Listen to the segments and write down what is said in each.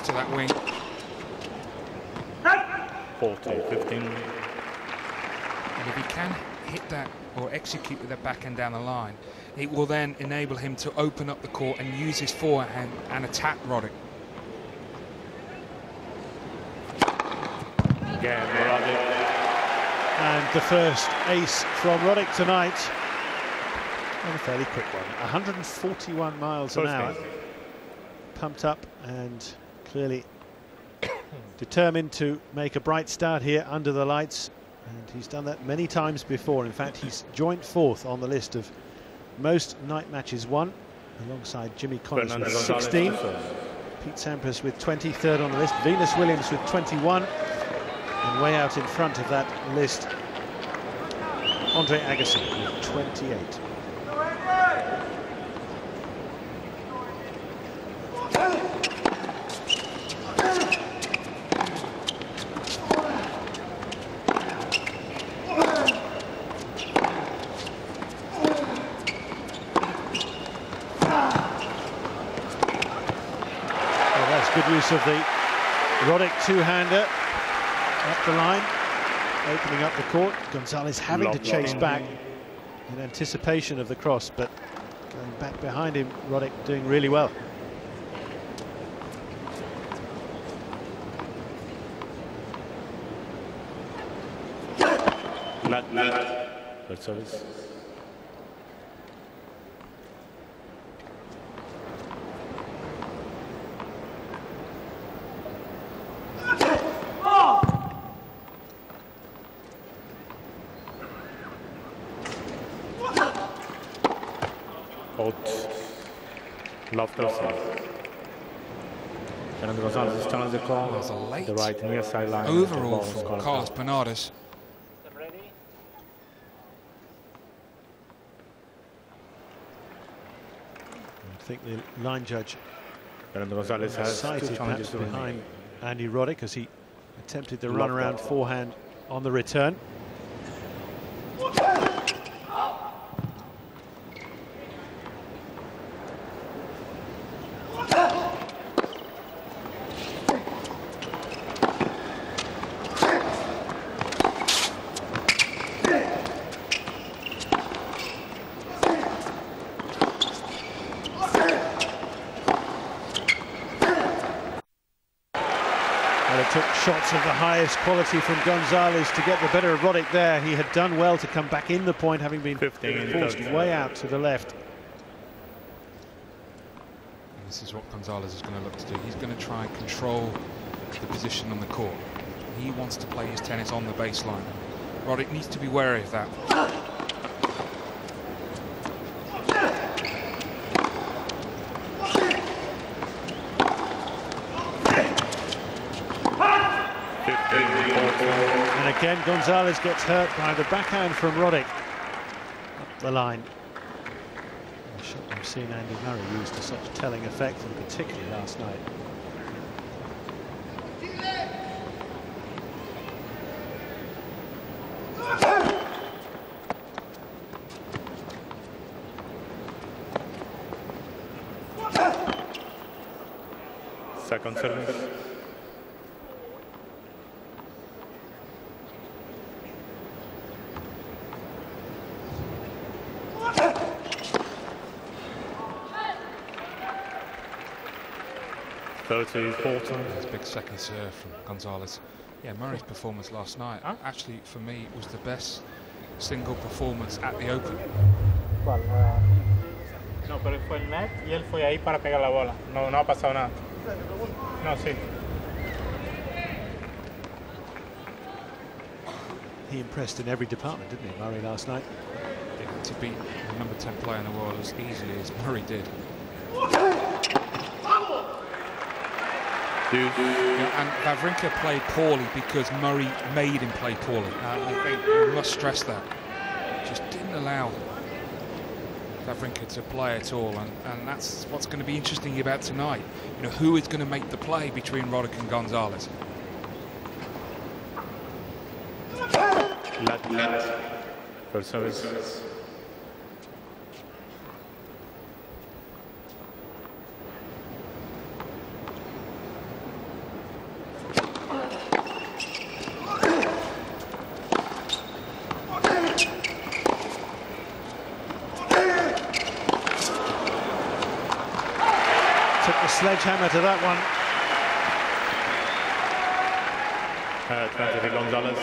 to that wing. 40-15. And if he can hit that or execute with that backhand down the line, it will then enable him to open up the court and use his forehand and attack Roddick. Again, Roddick. And the first ace from Roddick tonight. And a fairly quick one. 141 miles an hour. Pumped up and clearly determined to make a bright start here under the lights. And he's done that many times before. In fact, he's joint fourth on the list of most night matches won, alongside Jimmy Connors with 16. Pete Sampras with 20, third on the list. Venus Williams with 21. And way out in front of that list, Andre Agassi with 28. Good use of the Roddick two-hander up the line, opening up the court. Gonzalez having to chase back in anticipation of the cross, but going back behind him, Roddick doing really well. Good service. Love those. And Gonzalez challenge the call. There's a late the right near sideline. overall from Carlos Bernardes. I think the line judge And Gonzalez has cited two challenges perhaps behind Andy Roddick as he attempted the run around forehand on the return. Took shots of the highest quality from Gonzalez to get the better of Roddick there. He had done well to come back in the point, having been forced way out to the left. And this is what Gonzalez is going to look to do. He's going to try and control the position on the court. He wants to play his tennis on the baseline. Roddick needs to be wary of that. And again, Gonzalez gets hurt by the backhand from Roddick up the line. A shot we've seen Andy Murray use to such telling effect, and particularly last night. Second service. That's a big second serve from Gonzalez. Yeah, Murray's performance last night, actually for me, was the best single performance at the Open. No, pero fue el net y él fue ahí para pegar la bola. No, no ha pasado nada. No, sí. He impressed in every department, didn't he, Murray, last night? Yeah, to beat the number 10 player in the world as easily as Murray did. Yeah, and Wawrinka played poorly because Murray made him play poorly. I think we must stress that. Just didn't allow Wawrinka to play at all, and that's what's going to be interesting about tonight. You know, who is going to make the play between Roddick and Gonzalez? First service. sledgehammer to that one. 23 Gonzalez.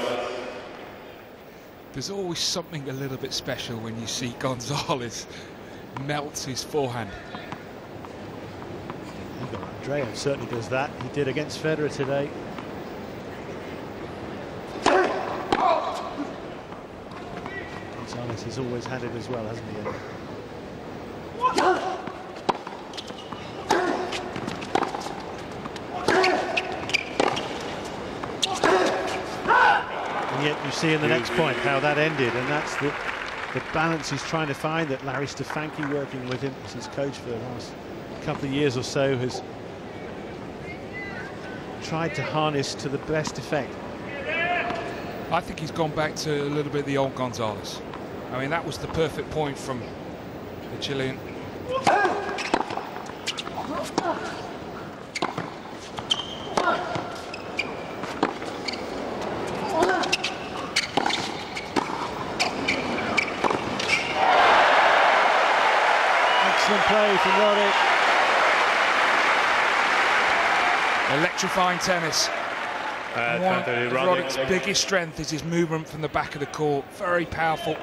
There's always something a little bit special when you see Gonzalez melts his forehand. Andrea certainly does that. He did against Federer today. Gonzalez has always had it as well, hasn't he? And yet you see in the next point how that ended, and that's the balance he's trying to find, that Larry Stefanki, working with him as his coach for the last couple of years or so, has tried to harness to the best effect. I think he's gone back to a little bit the old Gonzalez. I mean, that was the perfect point from the Chilean. Excellent play from Roddick. Electrifying tennis. One of Roddick's Roddick. biggest strength is his movement from the back of the court. Very powerful.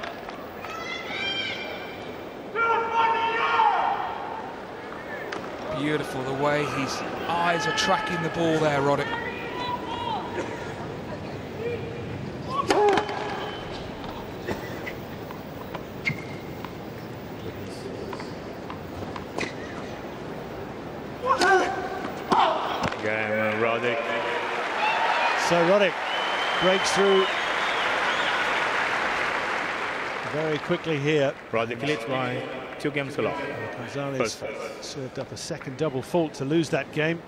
Beautiful the way his eyes are tracking the ball there, Roddick. Game, Roddick. So Roddick breaks through very quickly here. Roddick leads by 2 games to love. Gonzalez served up a second double fault to lose that game.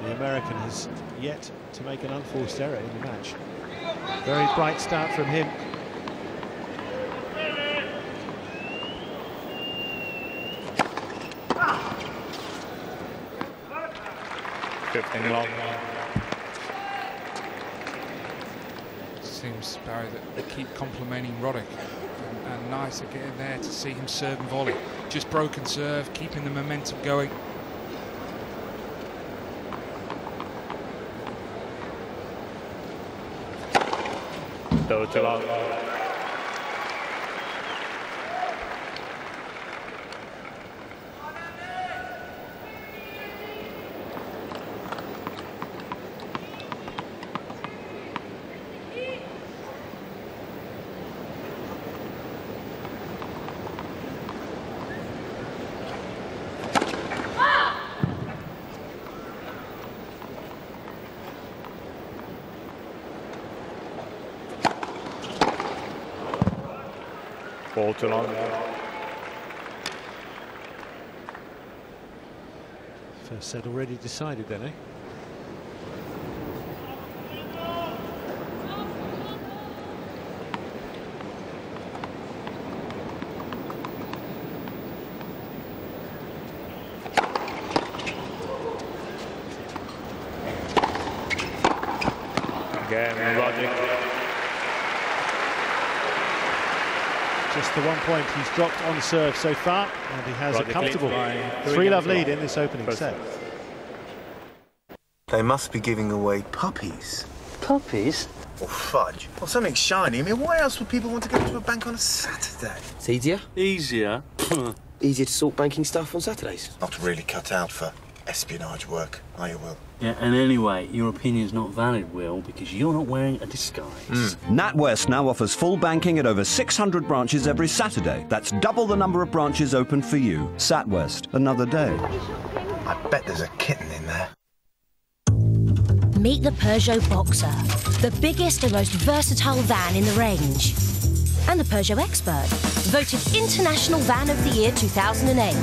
The American has yet to make an unforced error in the match. Very bright start from him. Long. Seems, Barry, that they keep complimenting Roddick, and nice again there to see him serve and volley. Just broken serve, keeping the momentum going. Total out. Ball too long. First set already decided then, eh? Again, Roddick. Just the 1 point he's dropped on serve so far, and he has Roddick a comfortable leads by 3-love 3 lead games in this opening First set. They must be giving away puppies. Puppies? Or fudge. Or something shiny. I mean, why else would people want to go to a bank on a Saturday? It's easier. Easier? Easier to sort banking stuff on Saturdays. Not really cut out for espionage work, are you, Will? Yeah, and anyway, your opinion's not valid, Will, because you're not wearing a disguise. NatWest now offers full banking at over 600 branches every Saturday. That's double the number of branches open for you. SatWest, another day. I bet there's a kitten in there. Meet the Peugeot Boxer, the biggest and most versatile van in the range. And the Peugeot Expert, voted International Van of the Year 2008.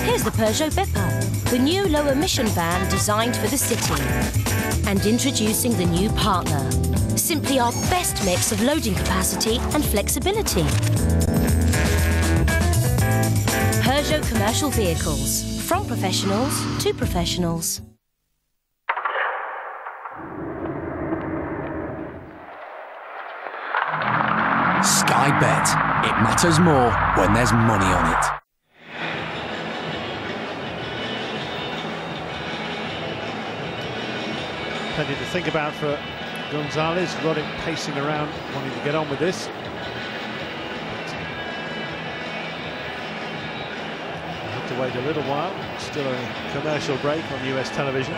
Here's the Peugeot Bipper, the new low-emission van designed for the city. And introducing the new Partner, simply our best mix of loading capacity and flexibility. Peugeot Commercial Vehicles, from professionals to professionals. Sky Bet. It matters more when there's money on it. Plenty to think about for Gonzalez. Roddick pacing around, wanting to get on with this. We'll have to wait a little while. Still a commercial break on US television.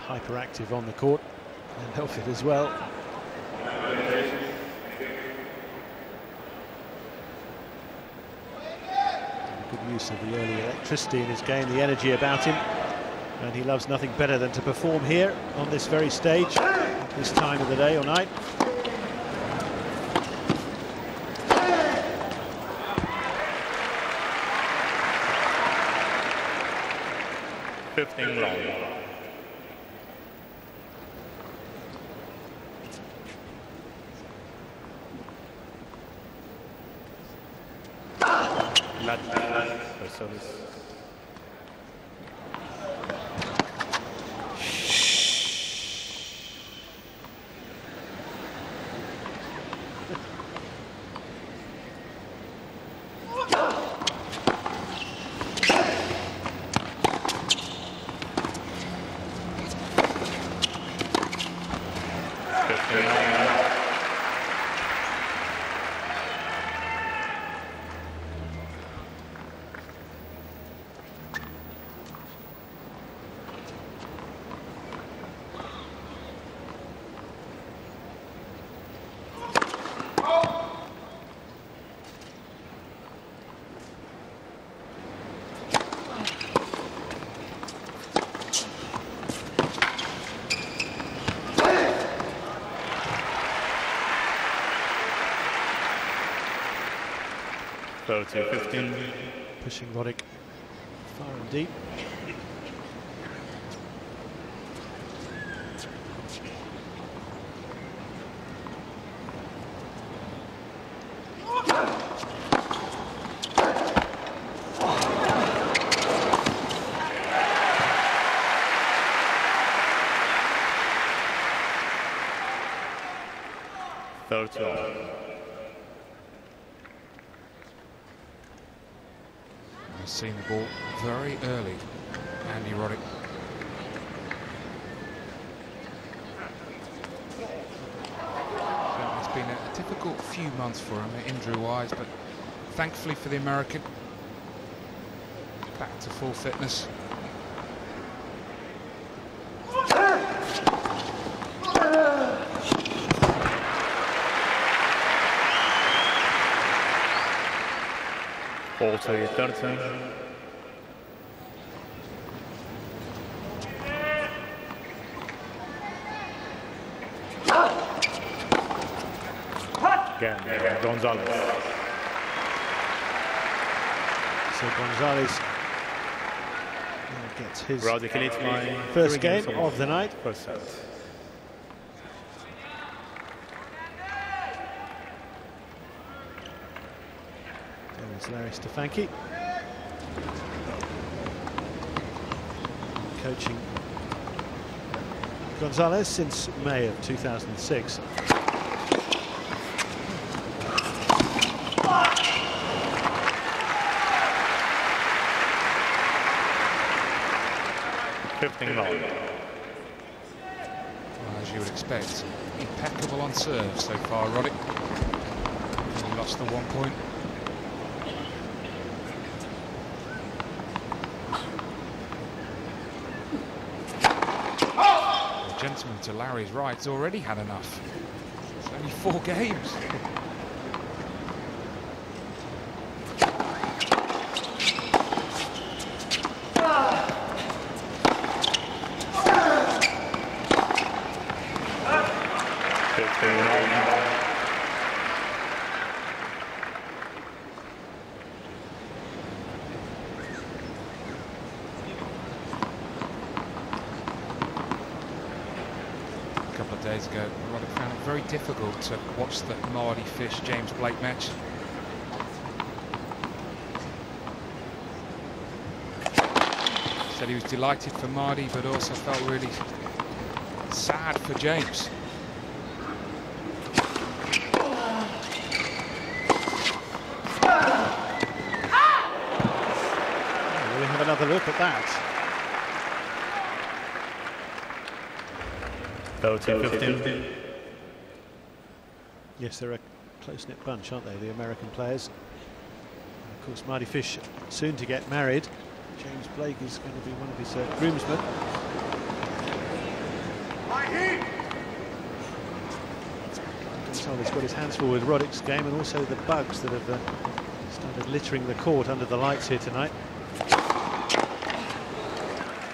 Hyperactive on the court, and Helford as well. Good use of the early electricity in his game, the energy about him, and he loves nothing better than to perform here on this very stage at this time of the day or night. To 15. Pushing Roddick far and deep. Seen the ball very early, Andy Roddick. So it's been a difficult few months for him, injury-wise, but thankfully for the American, back to full fitness. Also, 13. Again, Gonzalez. So Gonzalez gets his Roddick first game of the night. First set. Larry Stefanki coaching Gonzalez since May of 2006. Well, as you would expect, impeccable on serve so far, Roddick. He lost the 1 point. Gentleman to Larry's right has already had enough. It's only 4 games. Days ago, Roddick found it very difficult to watch the Mardy Fish-James Blake match. Said he was delighted for Mardy, but also felt really sad for James. another look at that. 13-15. Yes, they're a close-knit bunch, aren't they, the American players? And of course, Marty Fish soon to get married. James Blake is going to be one of his groomsmen. Gonzalez got his hands full with Roddick's game and also the bugs that have started littering the court under the lights here tonight.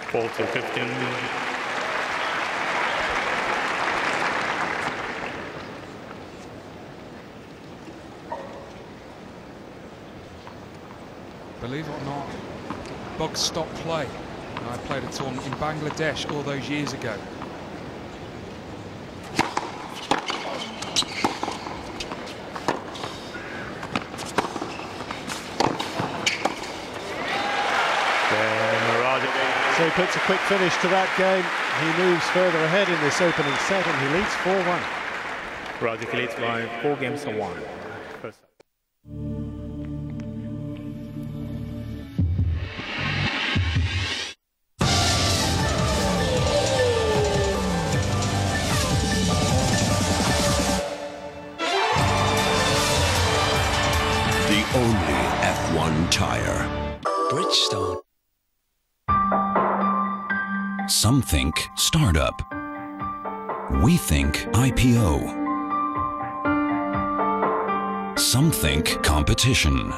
14-15. Believe it or not, bugs stop play. I played a tournament in Bangladesh all those years ago. So he puts a quick finish to that game. He moves further ahead in this opening set and he leads 4-1. Roddick leads by 4 games to 1. First. The only F1 tire. Bridgestone. Some think startup. We think IPO. Some think competition.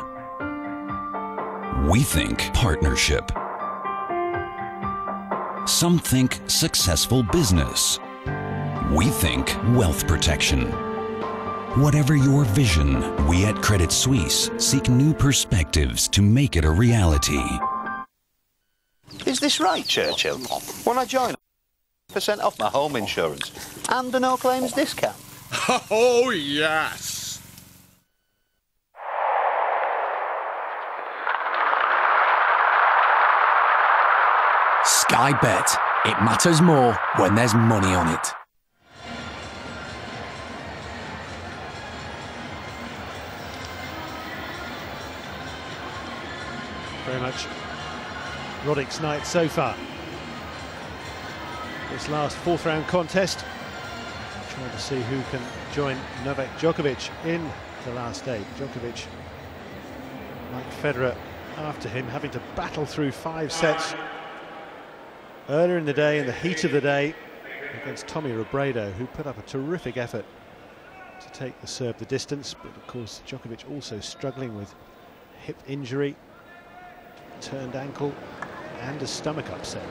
We think partnership. Some think successful business. We think wealth protection. Whatever your vision, we at Credit Suisse seek new perspectives to make it a reality. Is this right, Churchill? When I join, 1% off my home insurance and a no-claims discount. Oh, yes! Sky Bet. It matters more when there's money on it. Very much Roddick's night so far. This last fourth round contest, trying to see who can join Novak Djokovic in the last day. Djokovic, like Federer after him, having to battle through 5 sets earlier in the day, in the heat of the day, against Tommy Robredo, who put up a terrific effort to take the serve the distance. But of course, Djokovic also struggling with hip injury, turned ankle and a stomach upset.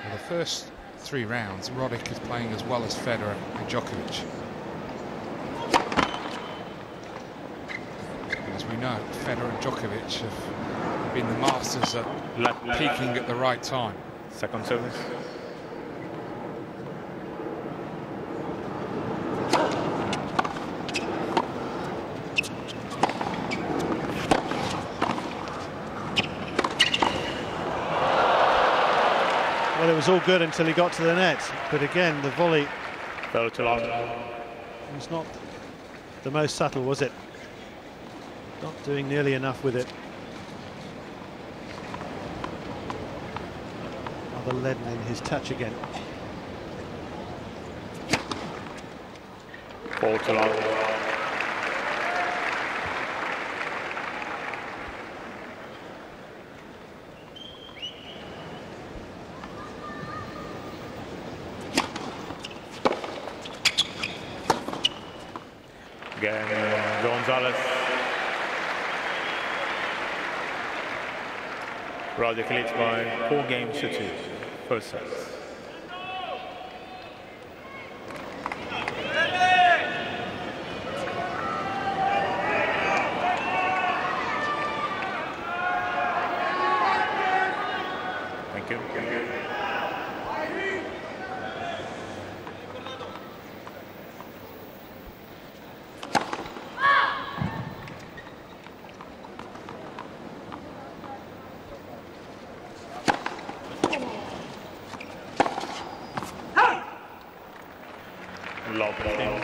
Well, the first 3 rounds, Roddick is playing as well as Federer and Djokovic. As we know, Federer and Djokovic have been the masters at peaking at the right time. Second service. Well, it was all good until he got to the net, but again, the volley was not the most subtle, was it? Not doing nearly enough with it. Rather leaden in his touch again. Ball to long. Again, Gonzalez. Roddick leads by 4 games to 2. First set. Thank you. Ball 15.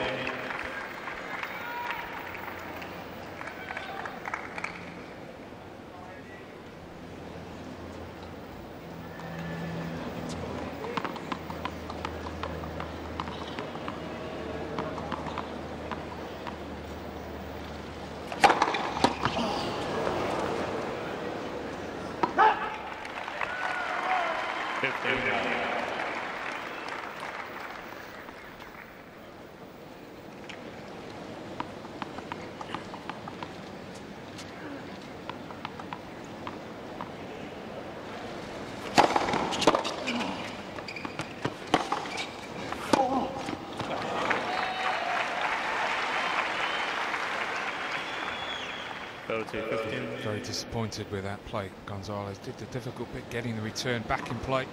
Very disappointed with that play. Gonzalez did the difficult bit getting the return back in play.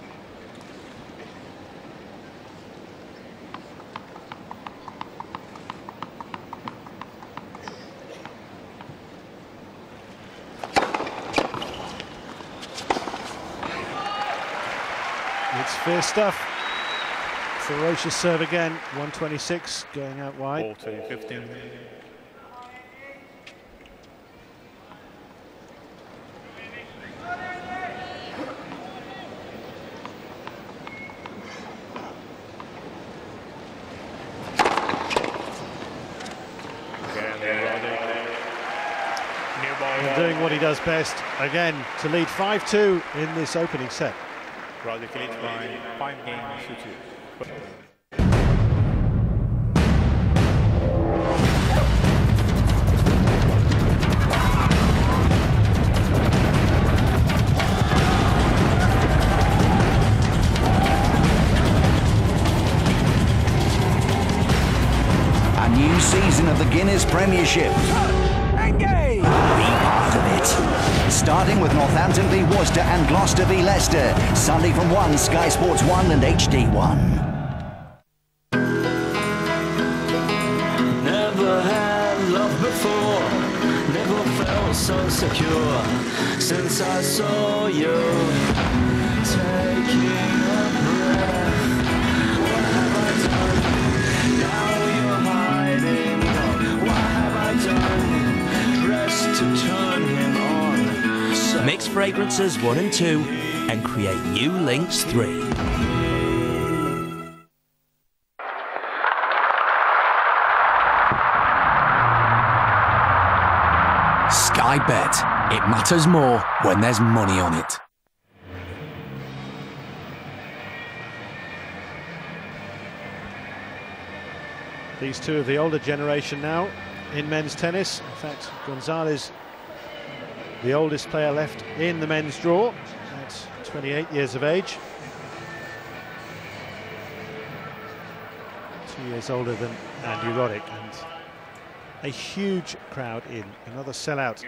It's fierce stuff. Ferocious serve again. 126 going out wide. Ball 15. Doing what he does best, again, to lead 5-2 in this opening set. Roddick leads by 5 games to 2. A new season of the Guinness Premiership. Engage! Be part of it. Starting with Northampton v Worcester and Gloucester v Leicester. Sunday from 1, Sky Sports 1 and HD1. Never had love before. Never felt so secure. Since I saw you taking a breath. What have I done? Now you're hiding. What have I done? Dressed to turn him on. So mix fragrances 1 and 2 and create new links 3. Sky Bet. It matters more when there's money on it. These two of the older generation now in men's tennis. In fact, Gonzalez, the oldest player left in the men's draw at 28 years of age. 2 years older than Andy Roddick, and a huge crowd in, another sellout.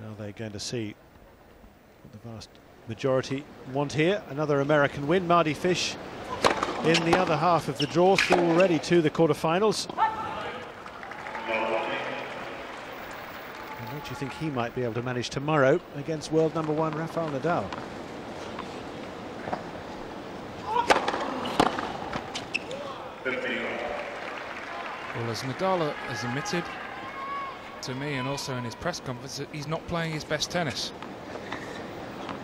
Now they're going to see what the vast majority want here. Another American win. Mardy Fish in the other half of the draw, through already to the quarterfinals. And what do you think he might be able to manage tomorrow against world number 1 Rafael Nadal? Well, as Nadal has admitted to me, and also in his press conference, that he's not playing his best tennis.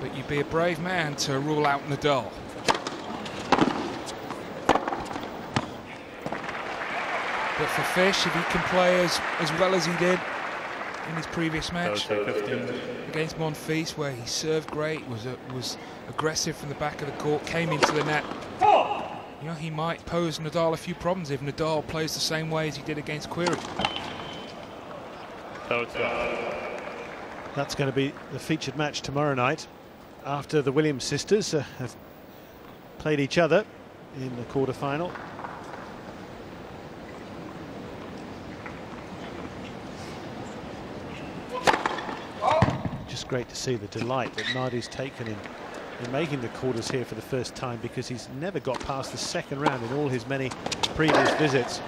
But you'd be a brave man to rule out Nadal. But for Fish, if he can play as well as he did in his previous match against Monfils, where he served great, was aggressive from the back of the court, came into the net, you know, he might pose Nadal a few problems if Nadal plays the same way as he did against Query. That's going to be the featured match tomorrow night, after the Williams sisters have played each other in the quarterfinal. Just great to see the delight that Mardy's taken in making the quarters here for the first time, because he's never got past the second round in all his many previous visits.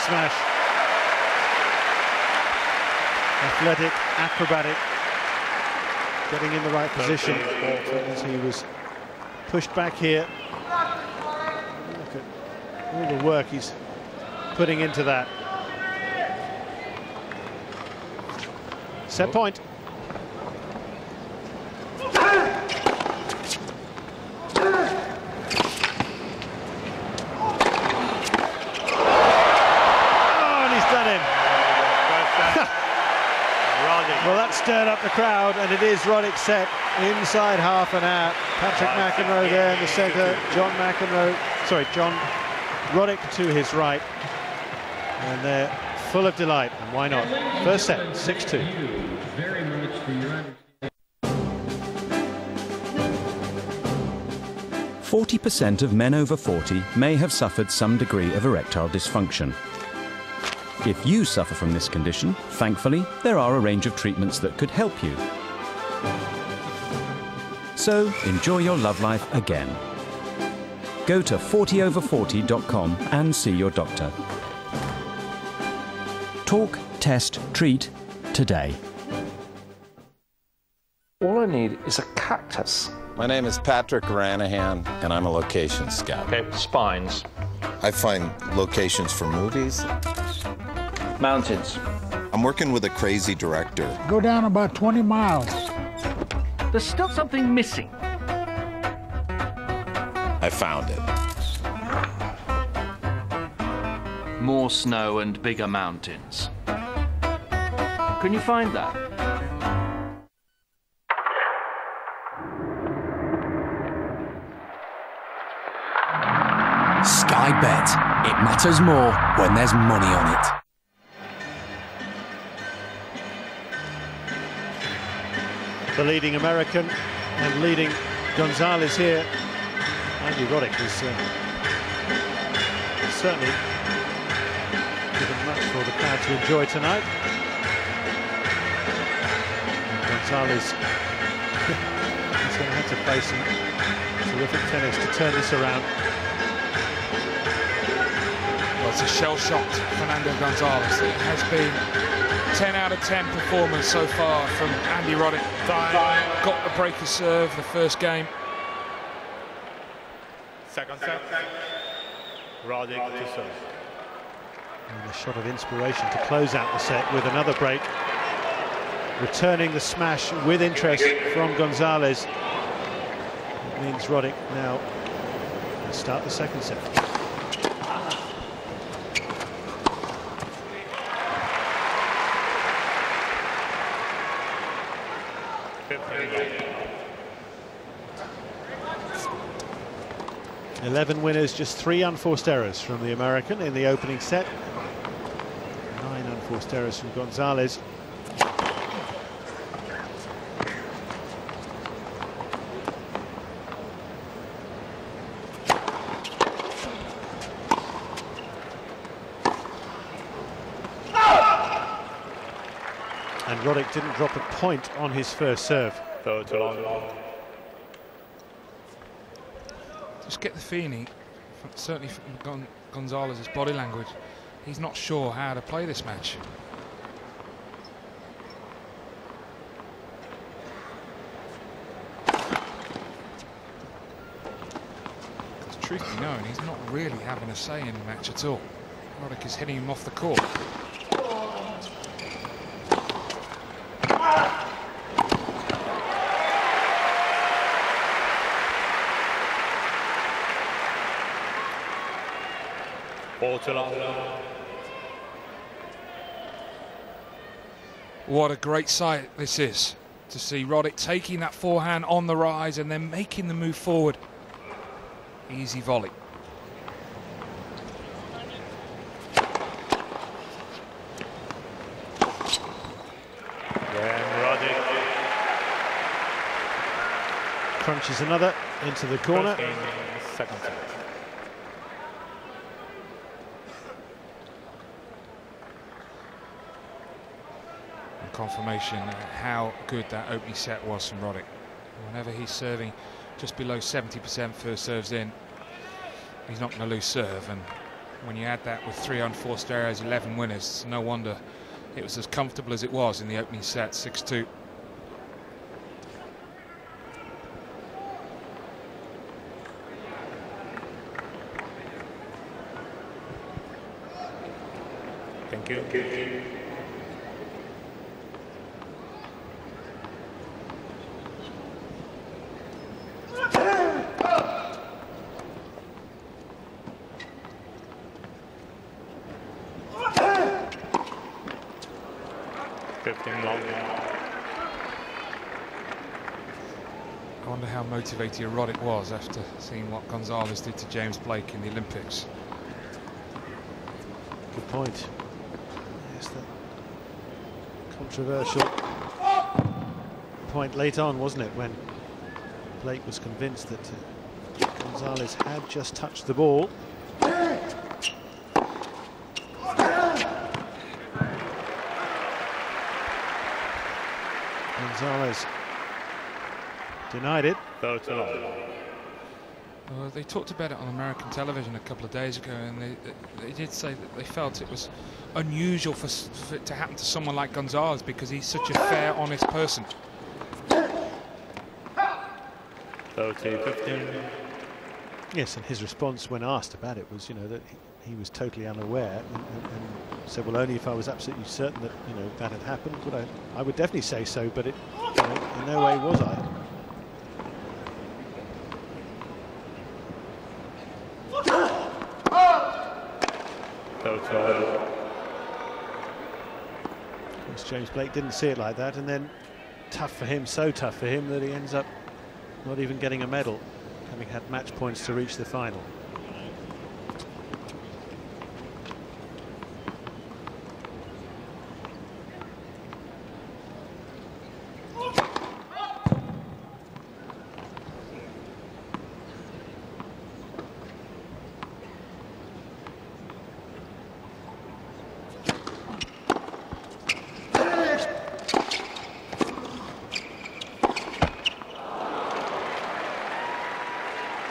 smash. Athletic, acrobatic, getting in the right position as he was pushed back here. Look at all the work he's putting into that. Set point. Well, that stirred up the crowd, and it is Roddick set inside half and out. Patrick McEnroe there in the centre. John Roddick to his right, and they're full of delight. And why not? First set, 6-2. 40% of men over 40 may have suffered some degree of erectile dysfunction. If you suffer from this condition, thankfully, there are a range of treatments that could help you. So, enjoy your love life again. Go to 40over40.com and see your doctor. Talk, test, treat today. All I need is a cactus. My name is Patrick Ranahan, and I'm a location scout. Okay, spines. I find locations for movies. Mountains. I'm working with a crazy director. Go down about 20 miles. There's still something missing. I found it. More snow and bigger mountains. Can you find that? Sky Bet. It matters more when there's money on it. The leading American and leading Gonzalez here. Andy Roddick has certainly given much for the crowd to enjoy tonight. And Gonzalez is going to have to play some terrific tennis to turn this around. Well, it's a shell-shocked Fernando Gonzalez. It has been 10 out of 10 performance so far from Andy Roddick. Got the breaker serve the first game. Second set. Roddick to serve. And a shot of inspiration to close out the set with another break. Returning the smash with interest from Gonzalez. It means Roddick now will start the second set. Eleven winners, just 3 unforced errors from the American in the opening set. 9 unforced errors from Gonzalez. And Roddick didn't drop a point on his first serve. Just get the feeling, certainly from Gonzalez's body language, he's not sure how to play this match. Because truth be known, he's not really having a say in the match at all. Roddick is hitting him off the court. What a great sight this is, to see Roddick taking that forehand on the rise and then making the move forward. Easy volley. Crunches another into the corner. Second set. Confirmation how good that opening set was from Roddick. Whenever he's serving just below 70% first serves in, he's not going to lose serve, and when you add that with 3 unforced errors, 11 winners, no wonder it was as comfortable as it was in the opening set, 6-2. Thank you. I wonder how motivated Roddick was after seeing what Gonzalez did to James Blake in the Olympics. Good point. Yes, that controversial point late on, wasn't it, when Blake was convinced that Gonzalez had just touched the ball. Gonzalez denied it. They talked about it on American television a couple of days ago, and they did say that they felt it was unusual for it to happen to someone like Gonzalez because he's such a fair, honest person. 30-15. Yes, and his response when asked about it was, you know, that he was totally unaware and said, well, only if I was absolutely certain that, you know, that had happened would I would definitely say so, but it, you know, in no way was I. Of course, James Blake didn't see it like that, and then tough for him, so tough for him that he ends up not even getting a medal, having had match points to reach the final.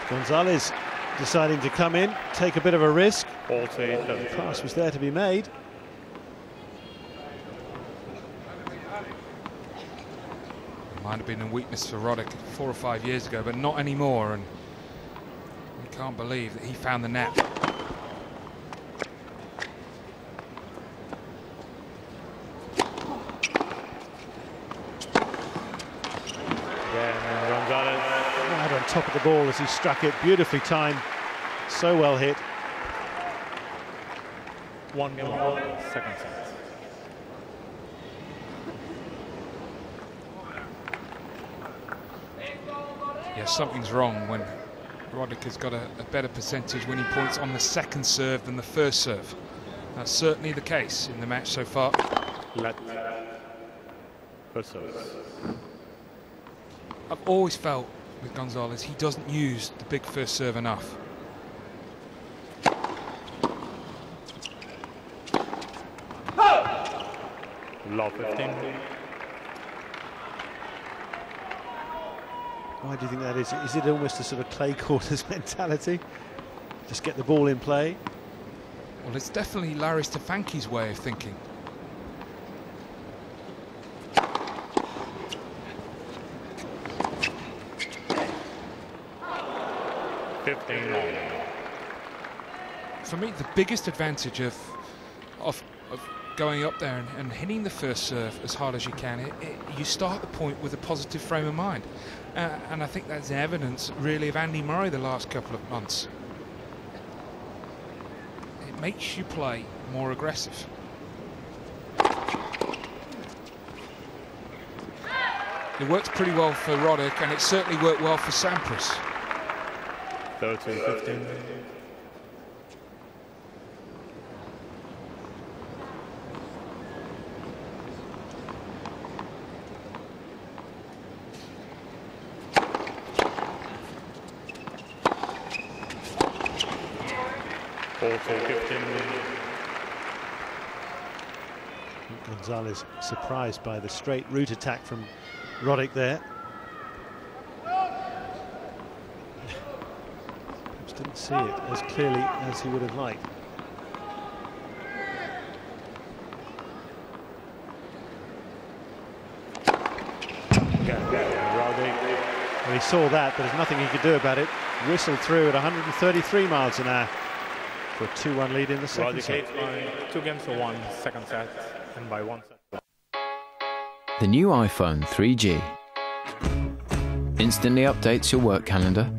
Gonzalez deciding to come in, take a bit of a risk. The pass was there to be made. It might have been a weakness for Roddick 4 or 5 years ago, but not anymore, and you can't believe that he found the net. Right on top of the ball as he struck it, beautifully timed, so well hit. 1 second set. Yeah, something's wrong when Roddick has got a better percentage winning points on the second serve than the first serve. That's certainly the case in the match so far. First serve. I've always felt with Gonzalez he doesn't use the big first serve enough. Low 15. Why do you think that is? Is it almost a sort of clay quarters mentality? Just get the ball in play? Well, it's definitely Larry Stefanki's way of thinking. For me, the biggest advantage of going up there and hitting the first serve as hard as you can, you start the point with a positive frame of mind. And I think that's evidence, really, of Andy Murray the last couple of months. It makes you play more aggressive. It worked pretty well for Roddick, and it certainly worked well for Sampras. 13-15. Gonzalez surprised by the straight route attack from Roddick there. Perhaps didn't see it as clearly as he would have liked. Well, he saw that, but there's nothing he could do about it. Whistled through at 133 miles an hour for a 2-1 lead in the second set. Roddick by 2 games to 1 second set and by 1 set. The new iPhone 3G instantly updates your work calendar,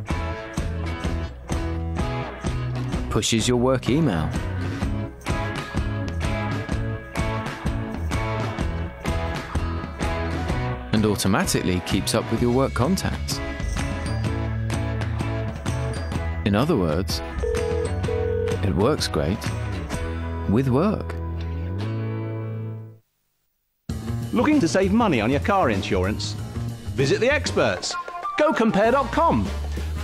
pushes your work email, and automatically keeps up with your work contacts. In other words, it works great with work. Looking to save money on your car insurance? Visit the experts. GoCompare.com.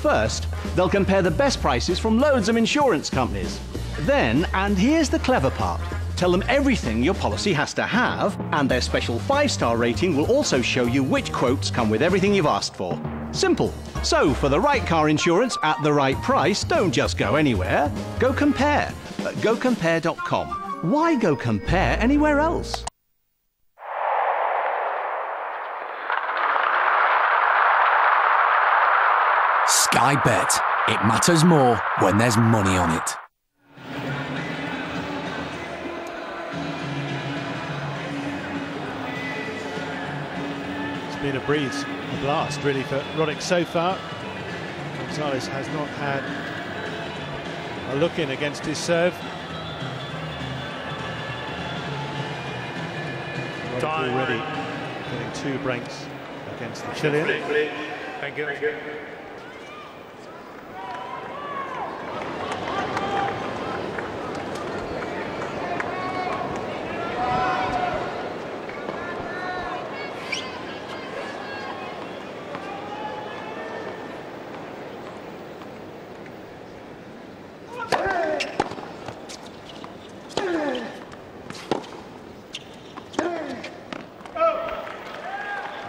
First, they'll compare the best prices from loads of insurance companies. Then, and here's the clever part, tell them everything your policy has to have, and their special 5-star rating will also show you which quotes come with everything you've asked for. Simple. So, for the right car insurance at the right price, don't just go anywhere. Go compare at GoCompare.com. Why go compare anywhere else? Sky Bet. It matters more when there's money on it. It's been a breeze, a blast really for Roddick so far. Gonzalez has not had a look in against his serve. Roddick already getting 2 breaks against the Chilean. Thank you.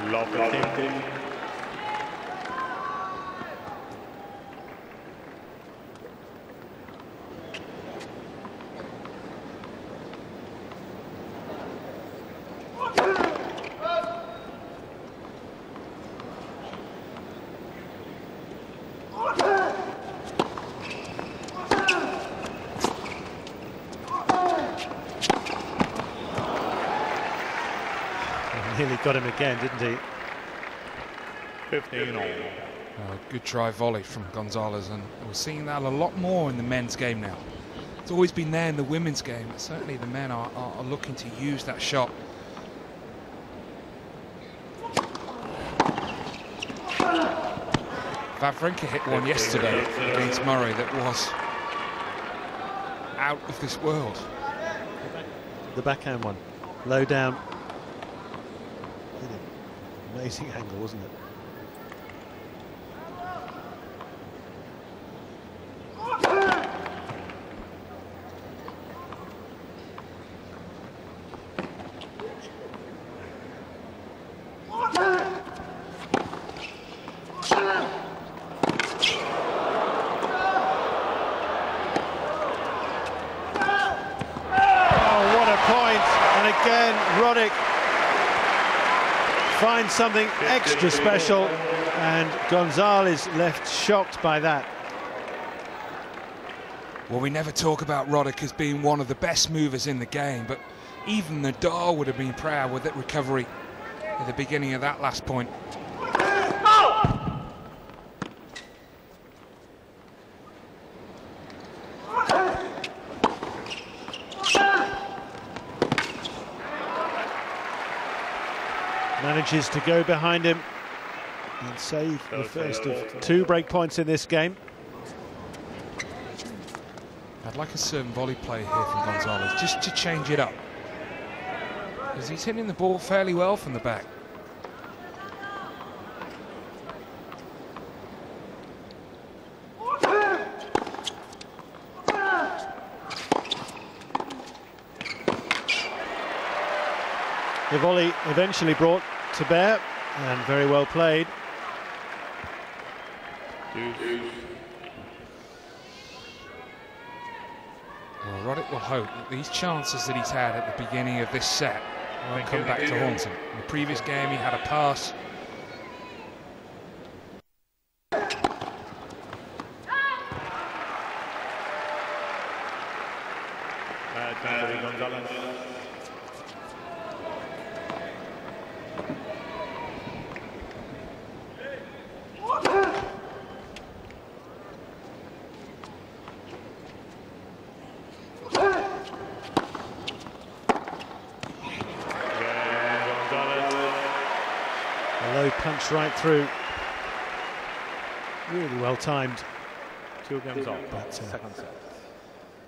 Love it. Nearly got him again, didn't he? 15 all. Good try volley from Gonzalez, and we're seeing that a lot more in the men's game now. It's always been there in the women's game, but certainly the men are looking to use that shot. Wawrinka hit one yesterday against Murray that was out of this world. The backhand one, low down. Amazing angle, wasn't it? Finds something extra special, and Gonzalez left shocked by that. Well, we never talk about Roddick as being one of the best movers in the game, but even Nadal would have been proud with that recovery at the beginning of that last point. Manages to go behind him and save the first of 2 break points in this game. I'd like a certain volley play here from Gonzalez, just to change it up, because he's hitting the ball fairly well from the back. The volley eventually brought to bear, and very well played. Well, Roddick will hope that these chances that he's had at the beginning of this set won't come back to haunt him. In the previous game, he had a pass punched right through. Really well timed. 2 games off, But second set.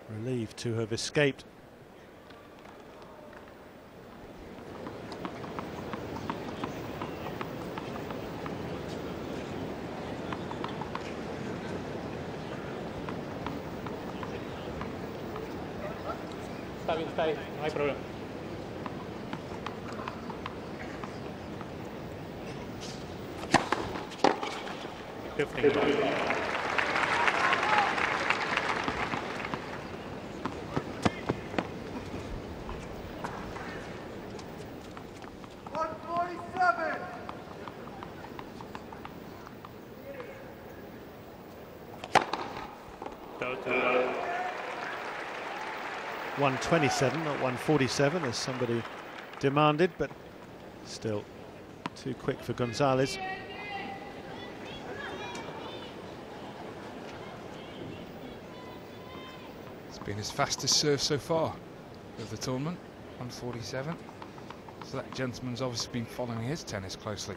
relieved to have escaped. Está bien, no hay problema. Total. 127, not 147, as somebody demanded, but still too quick for Gonzalez. It's been his fastest serve so far of the tournament, 147. So that gentleman's obviously been following his tennis closely.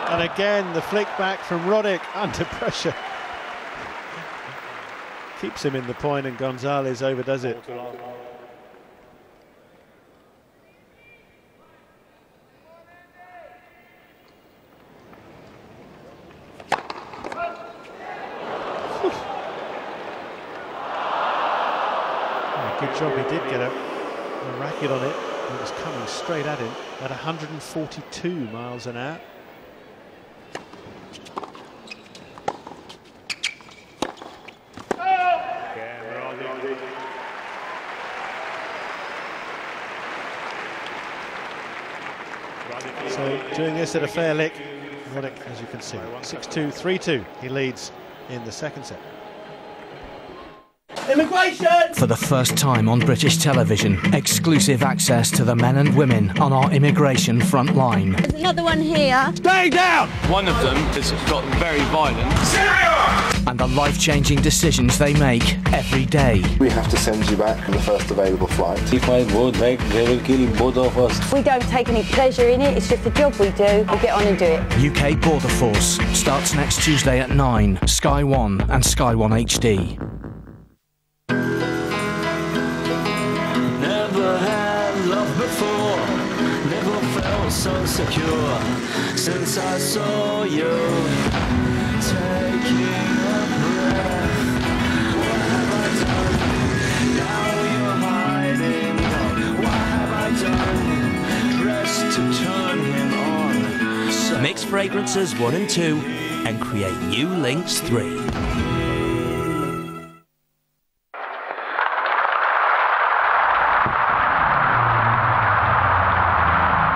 And again, the flick back from Roddick under pressure. Keeps him in the point, and Gonzalez overdoes it. Good job, he did get a racket on it. It was coming straight at him at 142 miles an hour. So doing this at a fair lick, Roddick, as you can see, 6-2, 3-2. He leads in the second set. Immigration! For the first time on British television, exclusive access to the men and women on our immigration front line. There's another one here. Stay down! One of them has got very violent. And the life-changing decisions they make every day. We have to send you back on the first available flight. If I go back, they will kill both of us. We don't take any pleasure in it, it's just a job we do. We get on and do it. UK Border Force starts next Tuesday at 9, Sky 1 and Sky 1 HD. Never had love before, never felt so secure since I saw you taking a breath. What have I done? Now you're hiding. What have I done? Dressed to turn him on. So Mix fragrances 1 and 2 and create new links 3.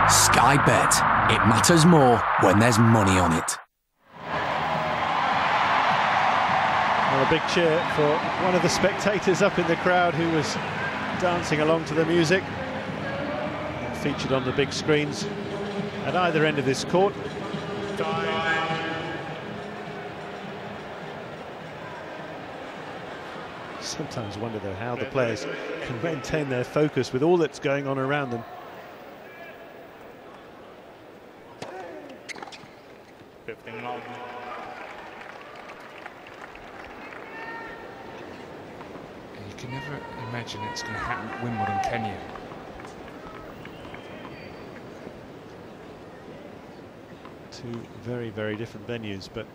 Sky Bet. It matters more when there's money on it. Well, a big cheer for one of the spectators up in the crowd who was dancing along to the music. Featured on the big screens at either end of this court. Sometimes wonder though how the players can maintain their focus with all that's going on around them. 15 long. You can never imagine it's going to happen at Wimbledon, can you? Two very, very different venues, but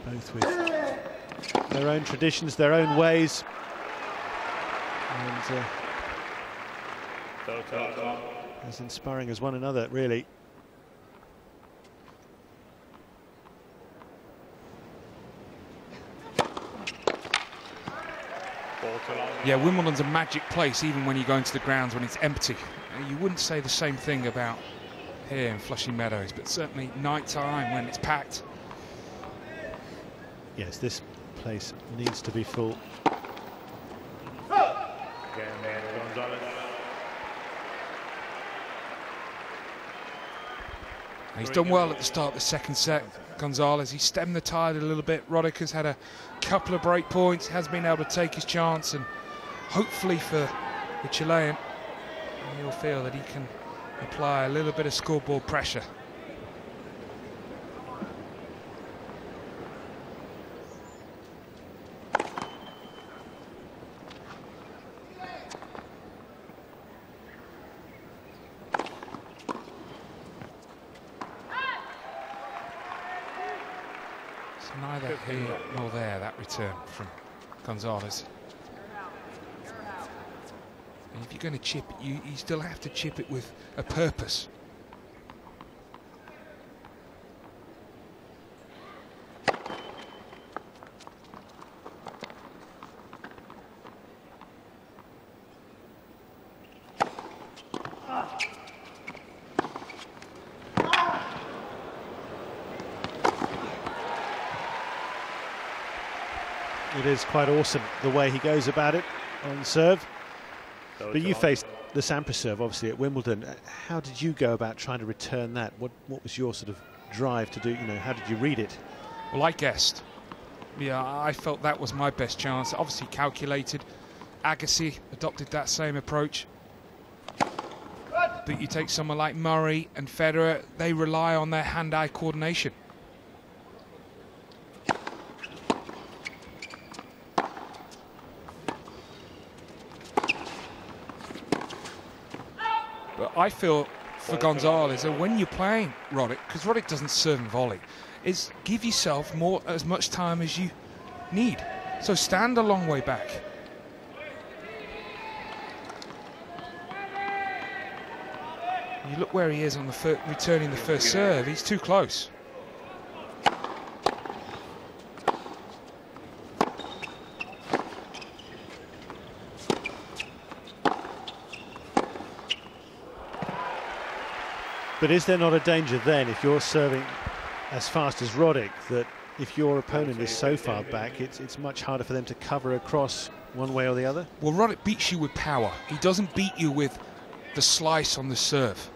both with their own traditions, their own ways, and as inspiring as one another, really. Yeah, Wimbledon's a magic place, even when you go into the grounds when it's empty. You wouldn't say the same thing about here in Flushing Meadows, but certainly night time when it's packed. Yes, this place needs to be full. He's done well at the start of the second set, Gonzalez. He stemmed the tide a little bit. Roddick has had a couple of break points, has been able to take his chance, and hopefully for the Chilean, he'll feel that he can apply a little bit of scoreboard pressure. Neither here nor there, that return from Gonzalez. And if you're going to chip it, you still have to chip it with a purpose. It is quite awesome the way he goes about it on serve. But you faced the Sampras serve, obviously, at Wimbledon. How did you go about trying to return that? What was your sort of drive to do? You know, how did you read it? Well, I guessed. Yeah, I felt that was my best chance. Obviously calculated. Agassi adopted that same approach. But you take someone like Murray and Federer, they rely on their hand-eye coordination. But I feel for Gonzalez that when you're playing Roddick, because Roddick doesn't serve and volley, is give yourself as much time as you need. So stand a long way back. You look where he is on the returning the first serve. He's too close. But is there not a danger then, if you're serving as fast as Roddick, that if your opponent is so far back, it's much harder for them to cover across one way or the other? Well, Roddick beats you with power. He doesn't beat you with the slice on the serve,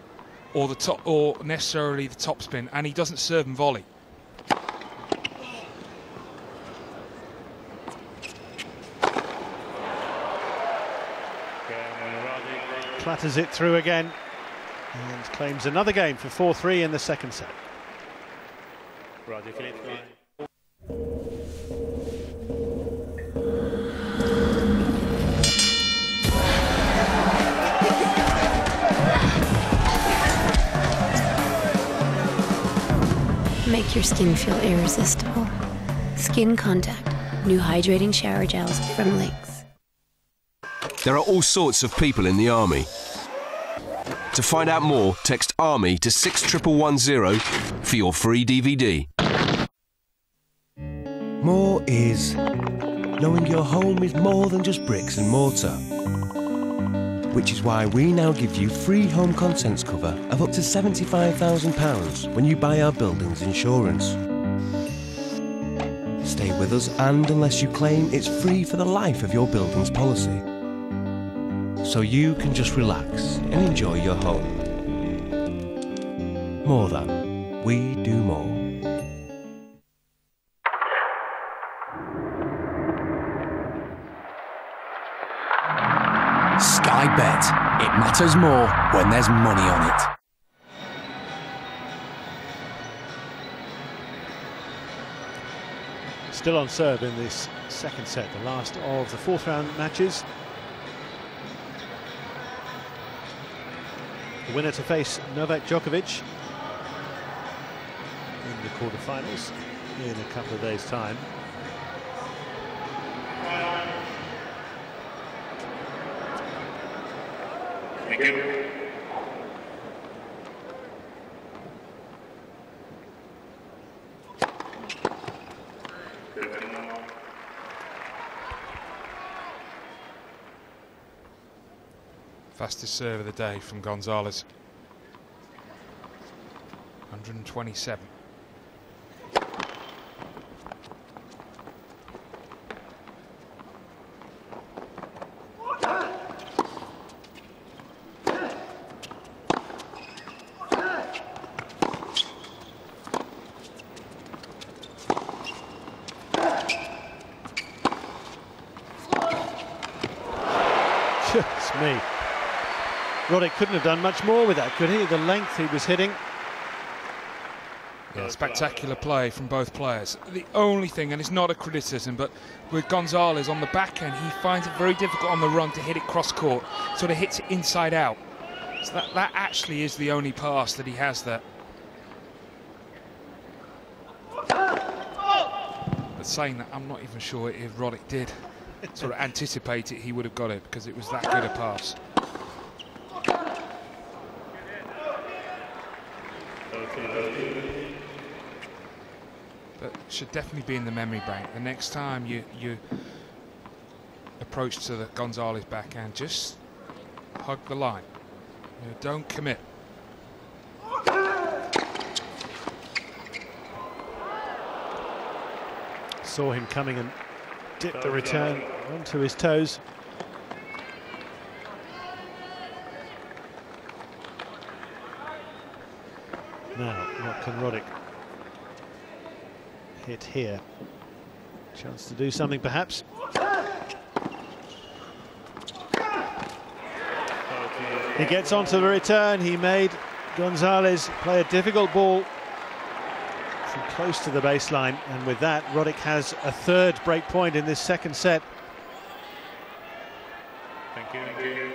or the top, or necessarily the topspin, and he doesn't serve and volley. Clatters it through again and claims another game for 4-3 in the second set. Roddick leads line. Make your skin feel irresistible. Skin Contact, new hydrating shower gels from Lynx. There are all sorts of people in the Army. To find out more, text ARMY to 61110 for your free DVD. More is knowing your home is more than just bricks and mortar. Which is why we now give you free home contents cover of up to £75,000 when you buy our buildings insurance. Stay with us, and unless you claim, it's free for the life of your building's policy. So you can just relax and enjoy your home. More than we do more. Sky Bet. It matters more when there's money on it. Still on serve in this second set, the last of the fourth round matches. The winner to face Novak Djokovic in the quarterfinals in a couple of days' time. Thank you. Fastest serve of the day from Gonzalez. 127. me. Roddick couldn't have done much more with that, could he? The length he was hitting. Yeah, spectacular play from both players. The only thing, and it's not a criticism, but with Gonzalez on the back end, he finds it very difficult on the run to hit it cross-court, sort of hits it inside out. So that actually is the only pass that he has there. But saying that, I'm not even sure if Roddick did sort of anticipate it, he would have got it, because it was that good a pass. But should definitely be in the memory bank. The next time you approach to the Gonzalez backhand, just hug the line. You know, don't commit. Saw him coming and dipped the return onto his toes. Now, what can Roddick hit here? Chance to do something, perhaps. He gets onto the return. He made Gonzalez play a difficult ball from close to the baseline, and with that, Roddick has a third break point in this second set. Thank you. Please.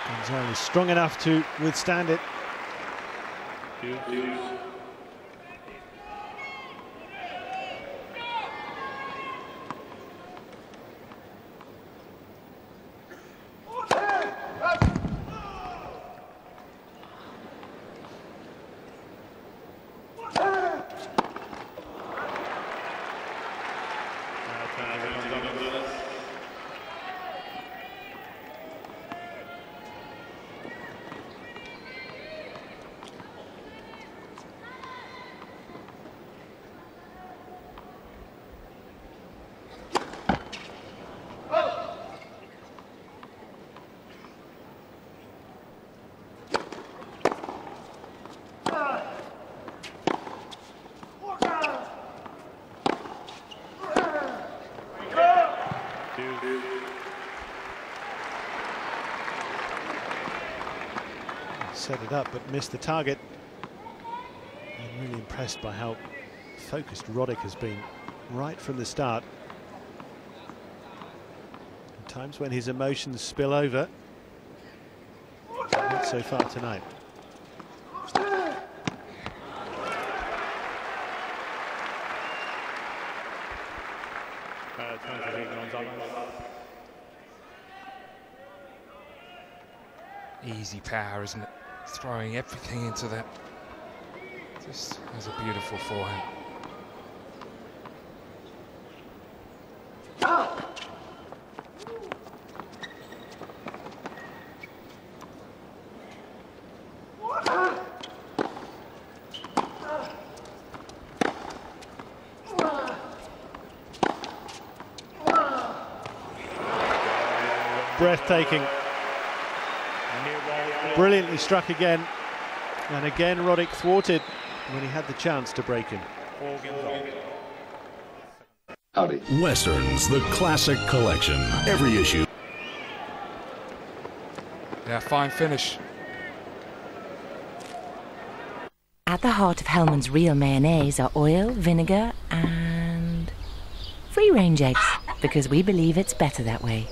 Gonzalez strong enough to withstand it. Set it up but missed the target. I'm really impressed by how focused Roddick has been right from the start. At times when his emotions spill over, not so far tonight. Easy power, isn't it? Throwing everything into that. Just has a beautiful forehand. Breathtaking. Brilliantly struck again, and again Roddick thwarted when he had the chance to break him. Howdy. Westerns, the classic collection. Every issue. Yeah, fine finish. At the heart of Hellmann's real mayonnaise are oil, vinegar, and free-range eggs, because we believe it's better that way.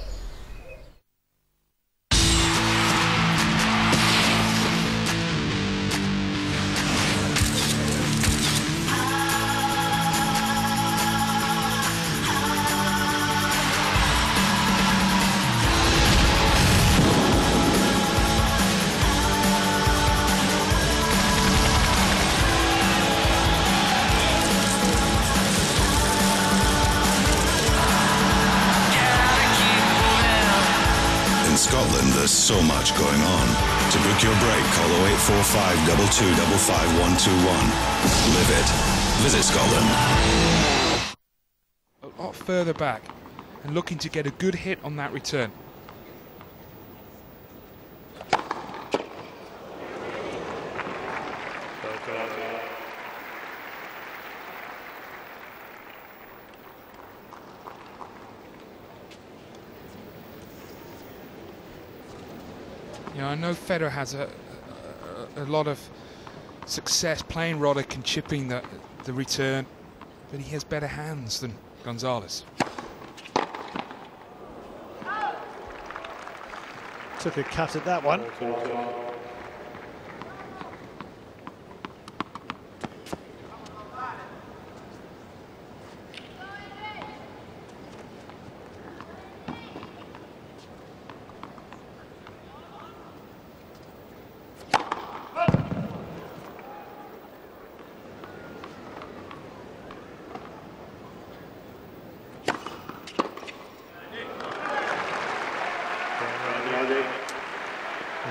There's so much going on. To book your break, call 0845 2255 121. Live it. Visit Scotland. A lot further back and looking to get a good hit on that return. You know, I know Federer has a lot of success playing Roddick and chipping the return, but he has better hands than Gonzalez. Took a cut at that one.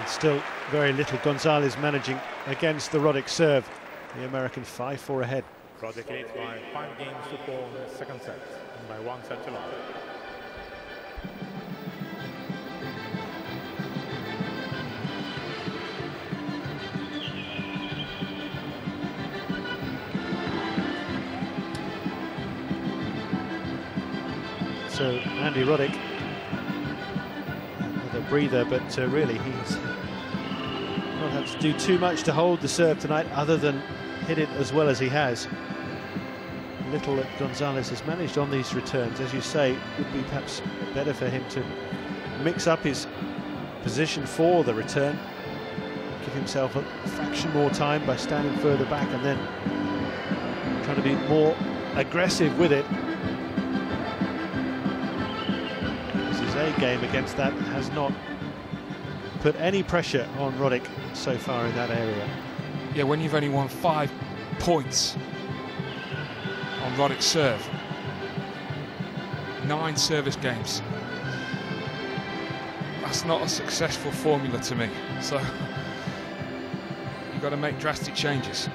Still very little Gonzalez managing against the Roddick serve. The American 5-4 ahead. Roddick leads by 5 games to 4 in the second set, and by 1 set to 0. So Andy Roddick, with a breather, but really he's not had to do too much to hold the serve tonight, other than hit it as well as he has. Little that Gonzalez has managed on these returns, as you say, would be perhaps better for him to mix up his position for the return, give himself a fraction more time by standing further back and then trying to be more aggressive with it. His A game against that has not put any pressure on Roddick so far in that area. Yeah, when you've only won 5 points on Roddick's serve, 9 service games, that's not a successful formula to me. So you've got to make drastic changes.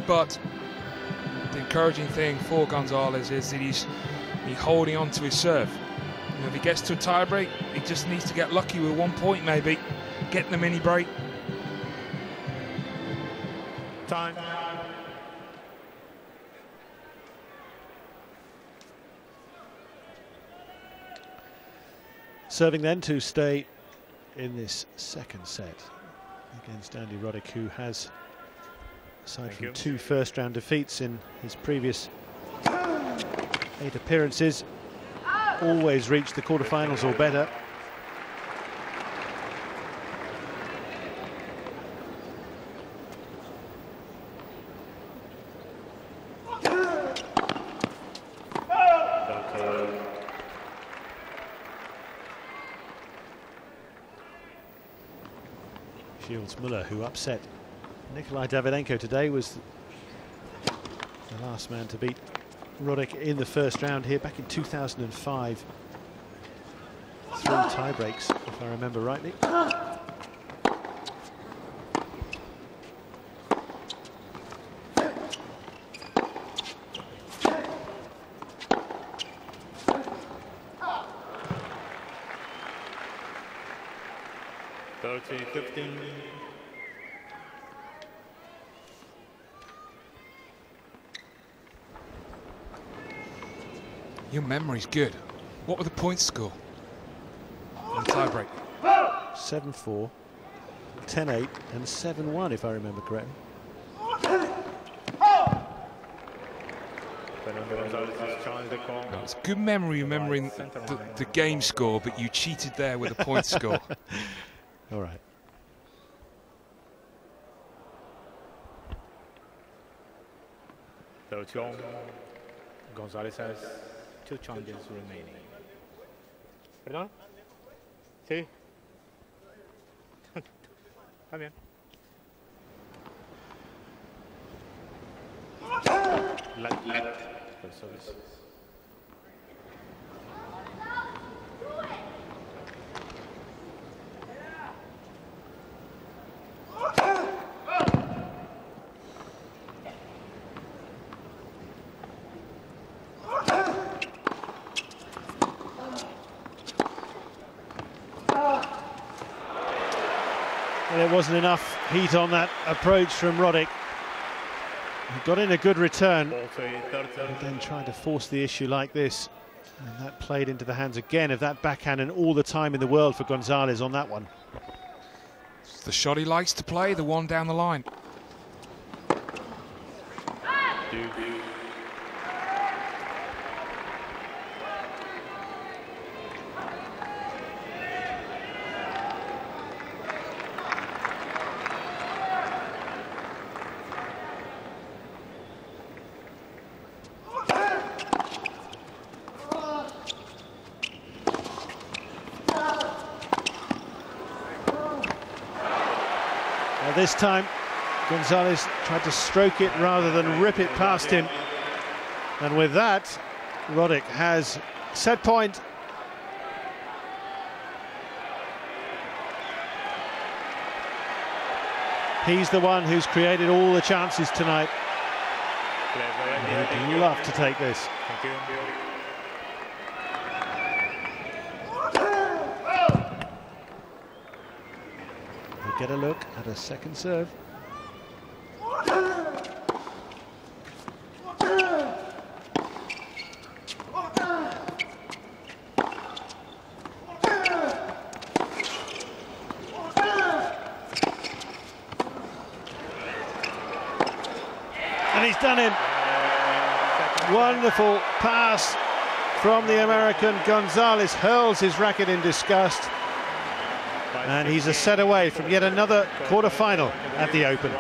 But the encouraging thing for Gonzalez is that he's holding on to his serve. You know, if he gets to a tie break, he just needs to get lucky with 1 point, maybe get the mini break. Time. Serving then to stay in this second set against Andy Roddick, who has, aside from 2 first-round defeats in his previous 8 appearances, always reached the quarterfinals or better. Muller, who upset Nikolai Davydenko today, was the last man to beat Roddick in the first round here back in 2005. 3 tie breaks, if I remember rightly. Your memory's good. What were the points score in the tiebreak? 7-4, 10-8 and 7-1, if I remember correctly. No, it's good memory remembering the game score, but you cheated there with the point score. All right. Gonzalez has 2 challenges remaining. ¿Perdón? Sí. Está bien. Well, it wasn't enough heat on that approach from Roddick. He got in a good return, and then tried to force the issue like this. And that played into the hands again of that backhand, and all the time in the world for Gonzalez on that one. It's the shot he likes to play, the one down the line. This time, Gonzalez tried to stroke it rather than rip it past him. And with that, Roddick has set point. He's the one who's created all the chances tonight. He'd love to take this. Thank you. Get a look at a second serve. And he's done it. Wonderful pass from the American. Gonzalez hurls his racket in disgust. And he's a set away from yet another quarter-final at the Open.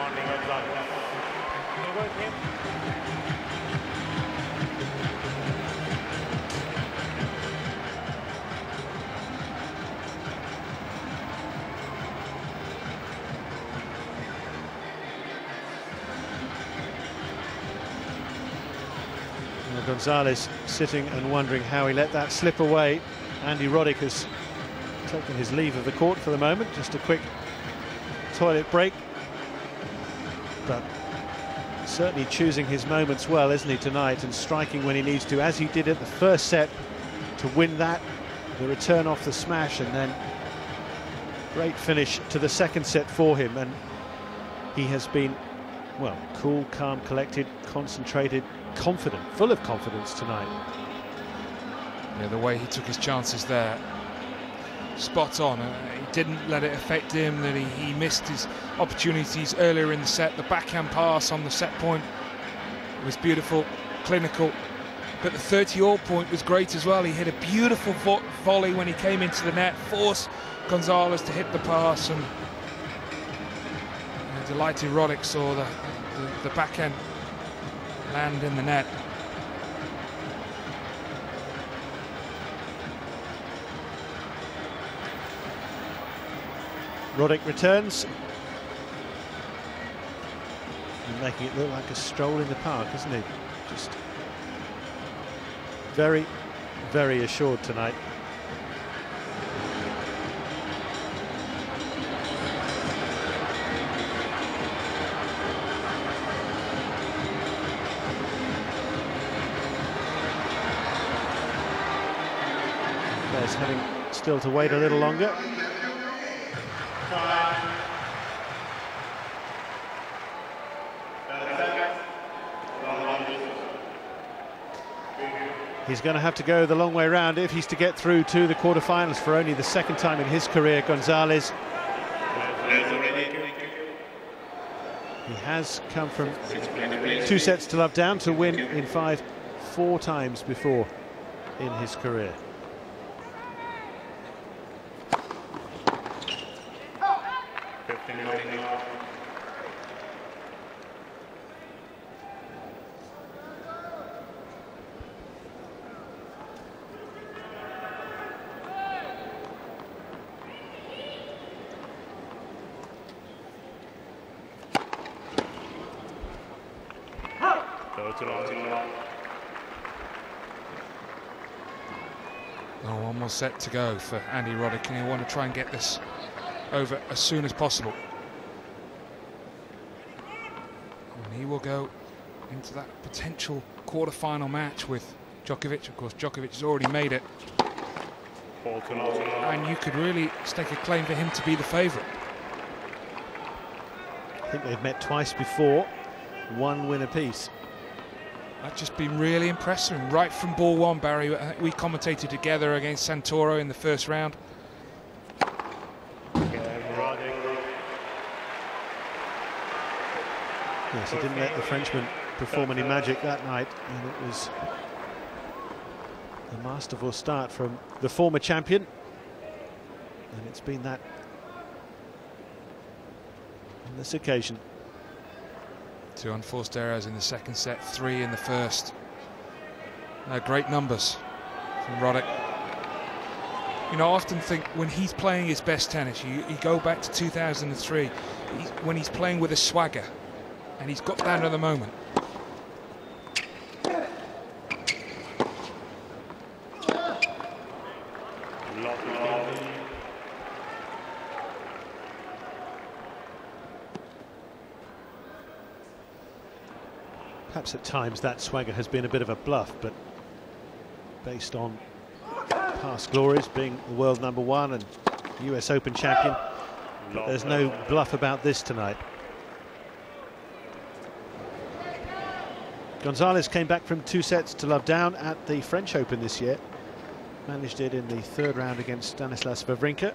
Well, Gonzalez sitting and wondering how he let that slip away. Andy Roddick has taken his leave of the court for the moment. Just a quick toilet break, but certainly choosing his moments well, isn't he, tonight, and striking when he needs to, as he did at the first set to win that, the return off the smash, and then great finish to the second set for him. And he has been, well, cool, calm, collected, concentrated, confident, full of confidence tonight. Yeah, the way he took his chances there, spot on. He didn't let it affect him, that he missed his opportunities earlier in the set. The backhand pass on the set point was beautiful, clinical, but the 30-all point was great as well. He hit a beautiful volley when he came into the net, forced Gonzalez to hit the pass, and delighted Roddick saw the backhand land in the net. Roddick returns, and making it look like a stroll in the park, isn't he? Just very, very assured tonight. There's having still to wait a little longer. He's going to have to go the long way round if he's to get through to the quarterfinals for only the second time in his career, Gonzalez. He has come from 2 sets to love down to win in 5 4 times before in his career. Oh, one more set to go for Andy Roddick, and he'll want to try and get this over as soon as possible. And he will go into that potential quarter-final match with Djokovic. Of course, Djokovic has already made it, and you could really stake a claim for him to be the favourite. I think they've met twice before, 1 win apiece. That's just been really impressive. Right from ball one, Barry, we commentated together against Santoro in the first round. Yes, he didn't let the Frenchman perform any magic that night, and it was a masterful start from the former champion, and it's been that on this occasion. 2 unforced errors in the second set, 3 in the first. Great numbers from Roddick. You know, I often think when he's playing his best tennis, you go back to 2003, when he's playing with a swagger, and he's got that at the moment. Perhaps at times that swagger has been a bit of a bluff, but based on past glories, being the world #1 and US Open champion, there's no bluff about this tonight. Gonzalez came back from 2 sets to love down at the French Open this year. Managed it in the 3rd round against Stanislas Wawrinka.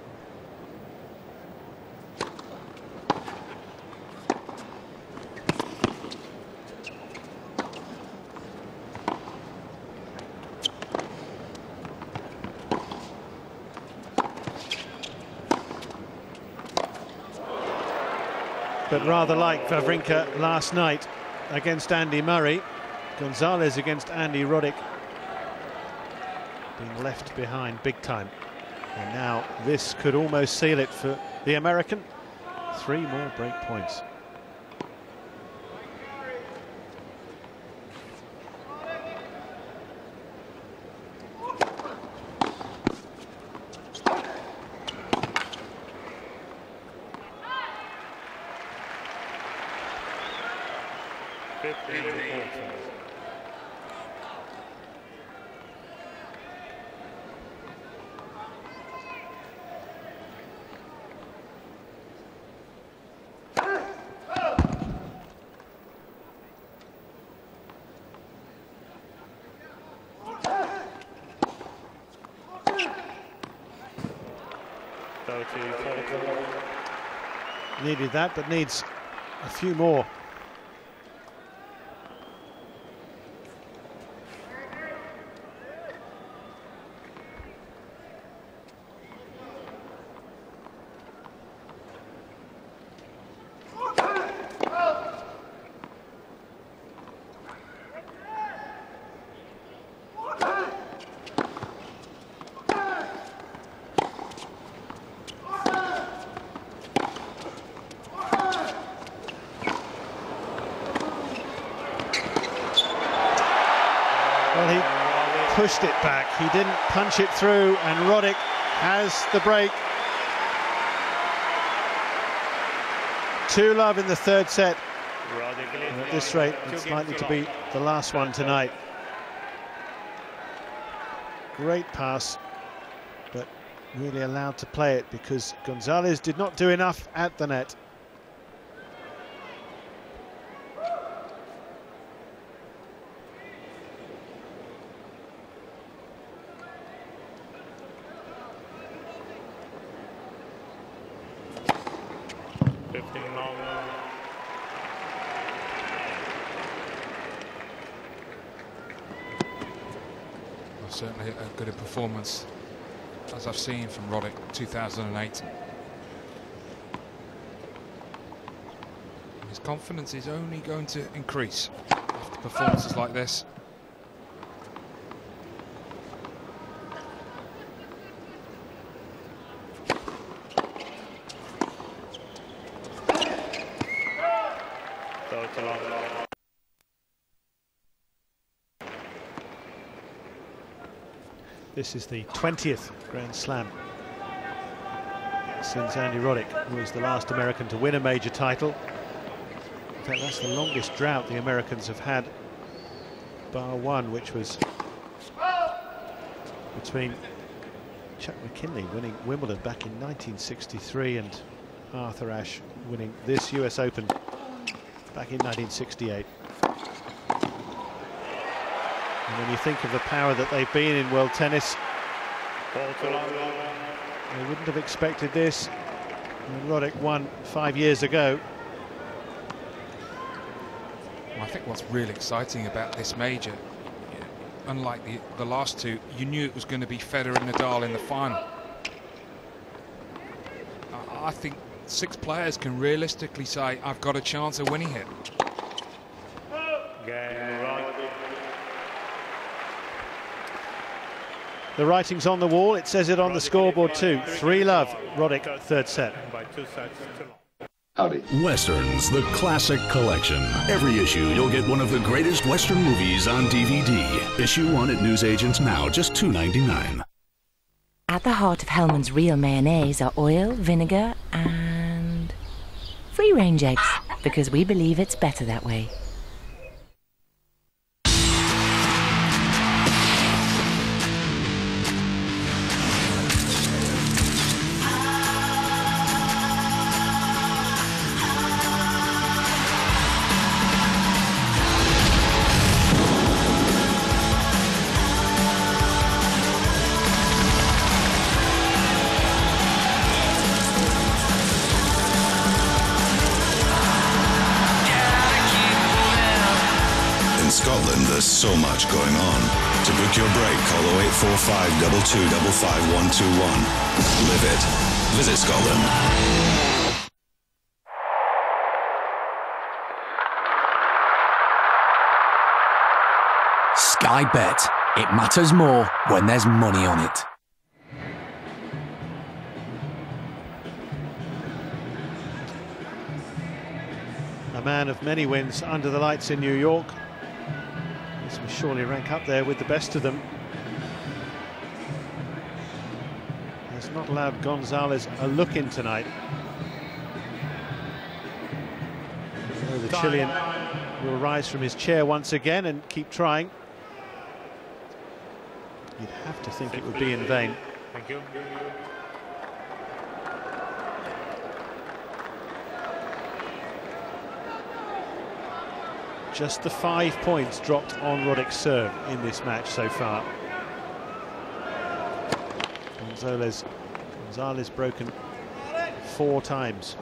But rather like Wawrinka last night against Andy Murray, Gonzalez against Andy Roddick being left behind big time. And now this could almost seal it for the American. 3 more break points. Needed that, but needs a few more. Well, he pushed it back. He didn't punch it through, and Roddick has the break. 2-love in the 3rd set. And at this rate, it's likely to be the last one tonight. Great pass, but really allowed to play it because Gonzalez did not do enough at the net. Certainly a good performance as I've seen from Roddick 2008. His confidence is only going to increase after performances like this. This is the 20th Grand Slam since Andy Roddick was the last American to win a major title. In fact, that's the longest drought the Americans have had, bar one, which was between Chuck McKinley winning Wimbledon back in 1963 and Arthur Ashe winning this US Open back in 1968. And when you think of the power that they've been in world tennis, they wouldn't have expected this when Roddick won 5 years ago. I think what's really exciting about this major, unlike the last two, you knew it was going to be Federer and Nadal in the final. I think 6 players can realistically say, I've got a chance of winning it. The writing's on the wall, it says it on the scoreboard too. 3-love, Roddick, third set. Howdy. Westerns, the classic collection. Every issue, you'll get one of the greatest Western movies on DVD. Issue 1 at newsagents now, just $2.99. At the heart of Hellman's real mayonnaise are oil, vinegar, and free-range eggs, because we believe it's better that way. Scotland, there's so much going on. To book your break, call 0845 2255 121. Live it. Visit Scotland. Sky Bet. It matters more when there's money on it. A man of many wins under the lights in New York. This will surely rank up there with the best of them. Has not allowed Gonzalez a look in tonight. So the Chilean will rise from his chair once again and keep trying. You'd have to think it would be in vain. Thank you. Just the 5 points dropped on Roddick's serve in this match so far. Gonzalez broken 4 times.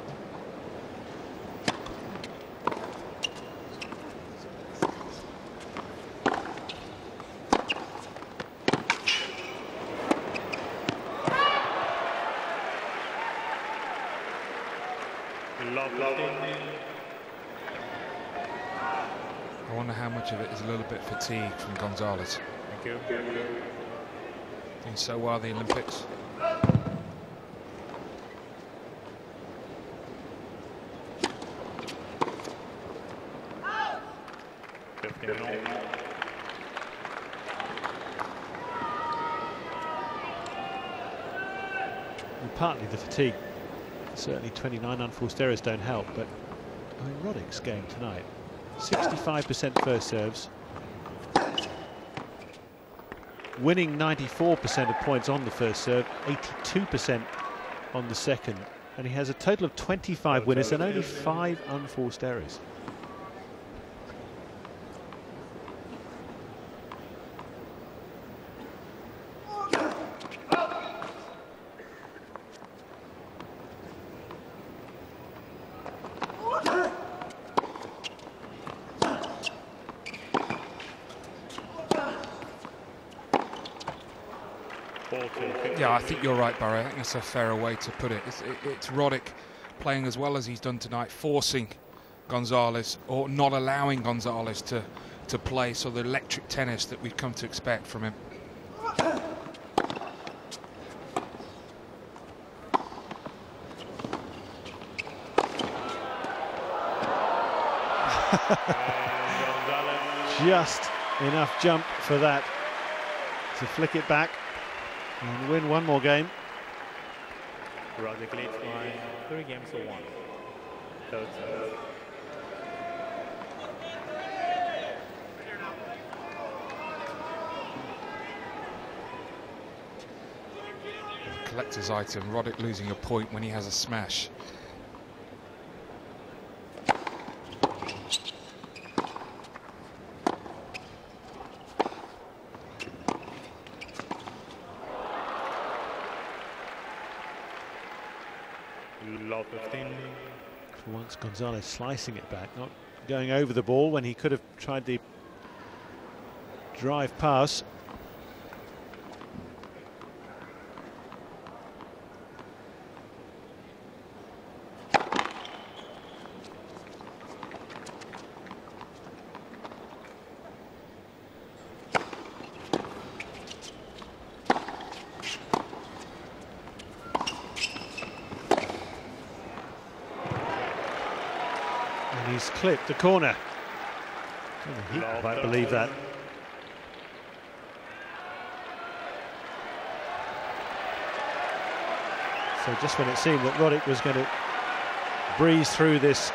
I wonder how much of it is a little bit fatigue from Gonzalez. Thank you. Doing so well at the Olympics. And partly the fatigue. Certainly 29 unforced errors don't help, but I mean, Roddick's game tonight. 65% first serves, winning 94% of points on the first serve, 82% on the second, and he has a total of 25 winners and only 5 unforced errors. Yeah, I think you're right, Barry. I think that's a fairer way to put it. It's Roddick playing as well as he's done tonight, forcing Gonzalez or not allowing Gonzalez to play so the electric tennis that we've come to expect from him. Just enough jump for that to flick it back and win one more game. Roddick leads by 3 games to 1. Third serve. Collector's item, Roddick losing a point when he has a smash. For once, Gonzalez slicing it back, not going over the ball when he could have tried the drive pass. He's clipped the corner. I don't think he can quite believe that. So just when it seemed that Roddick was going to breeze through this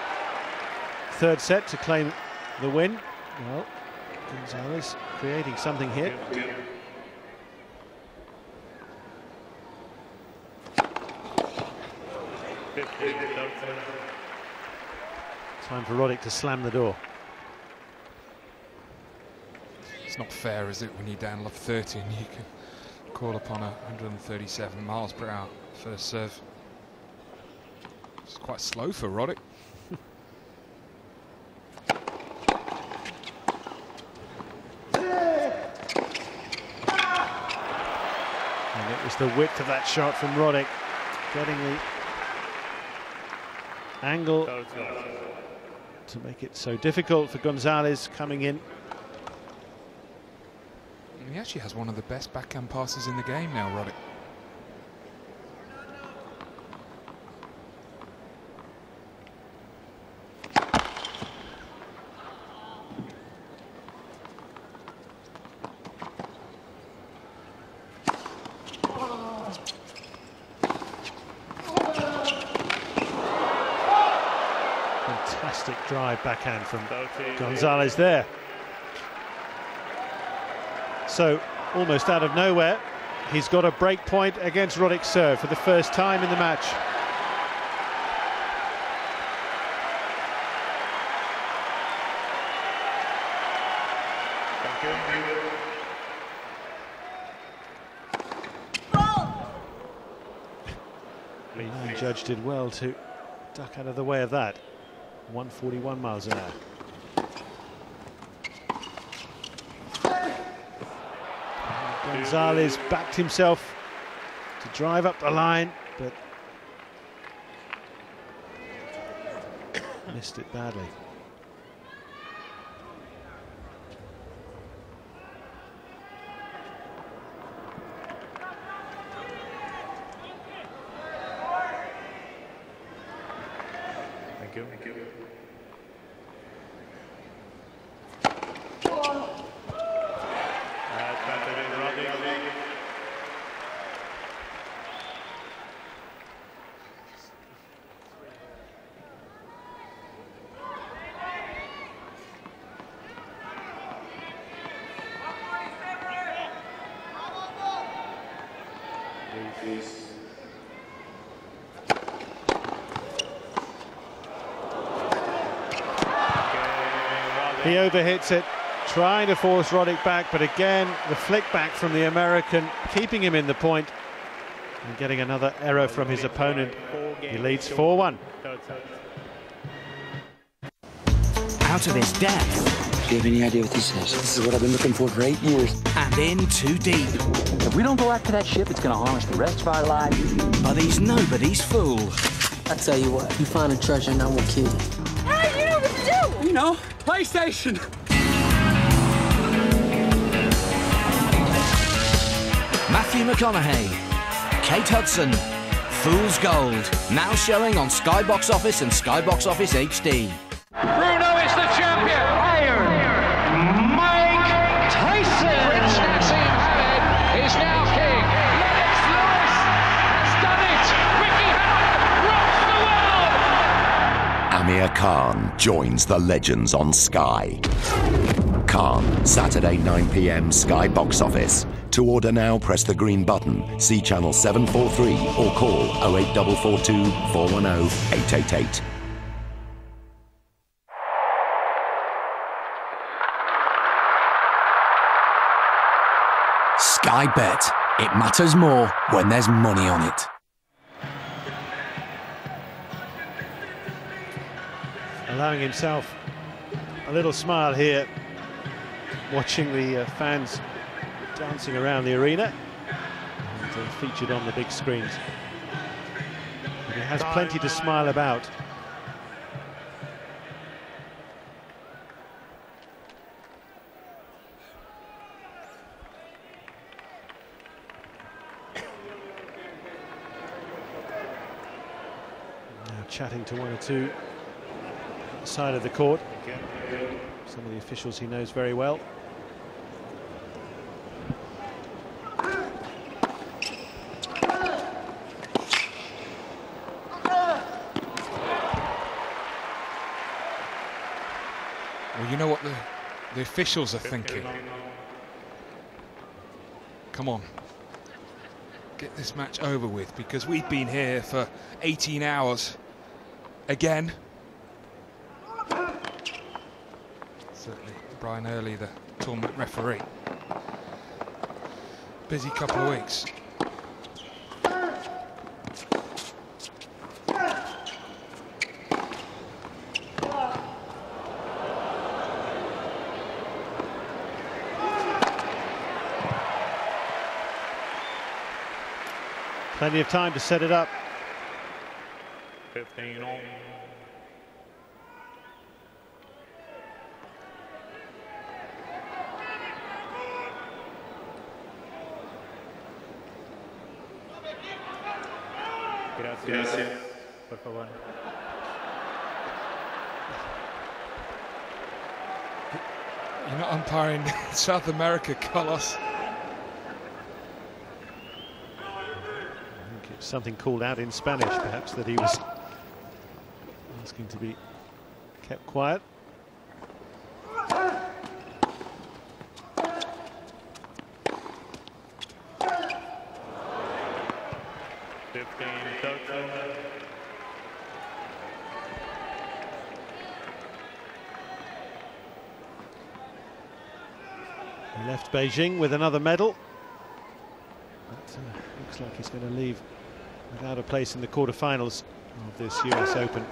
third set to claim the win, well, Gonzalez creating something here. Time for Roddick to slam the door. It's not fair, is it, when you're down love 30 and you can call upon 137 miles per hour first serve. It's quite slow for Roddick. And it was the width of that shot from Roddick, getting the angle to make it so difficult for Gonzalez coming in. He actually has one of the best backhand passes in the game now, Roddick. Fantastic drive backhand from Gonzalez there. So, almost out of nowhere, he's got a break point against Roddick's serve for the first time in the match. The judge did well to duck out of the way of that. 141 miles an hour. Gonzalez backed himself to drive up the line, but missed it badly. Thank you. Thank you. He overhits it, trying to force Roddick back, but again, the flick back from the American, keeping him in the point, and getting another error from his opponent. He leads 4-1. Out of his depth. Do you have any idea what this is? This is what I've been looking for 8 years. And in too deep. If we don't go after that ship, it's going to harm us the rest of our lives. But he's nobody's fool. I tell you what, you find a treasure and I will kill you. Hey, you know what to do! You know, PlayStation. Matthew McConaughey, Kate Hudson, Fool's Gold, now showing on Sky Box Office and Sky Box Office HD. Bruno is the champion. Iron Mike Tyson. Prince Nassim Hamed is now king. Lennox Lewis has done it. Ricky Hatton rocks the world. Amir Khan joins the legends on Sky. Khan, Saturday 9 p.m. Sky Box Office. To order now, press the green button, see channel 743 or call 08442 410 888. Sky Bet. It matters more when there's money on it. Allowing himself a little smile here, watching the fans dancing around the arena and featured on the big screens. But he has plenty to smile about. Now chatting to one or two side of the court. Some of the officials he knows very well. Well, you know what the officials are thinking. Come on, get this match over with, because we've been here for 18 hours again. Certainly Brian Early, the tournament referee. Busy couple of weeks. Plenty of time to set it up. 15 on. Gracias. Por favor. You're not umpiring South America, Carlos. Something called out in Spanish, perhaps, that he was asking to be kept quiet. He left Beijing with another medal. But, looks like he's going to leave without a place in the quarterfinals of this US Open.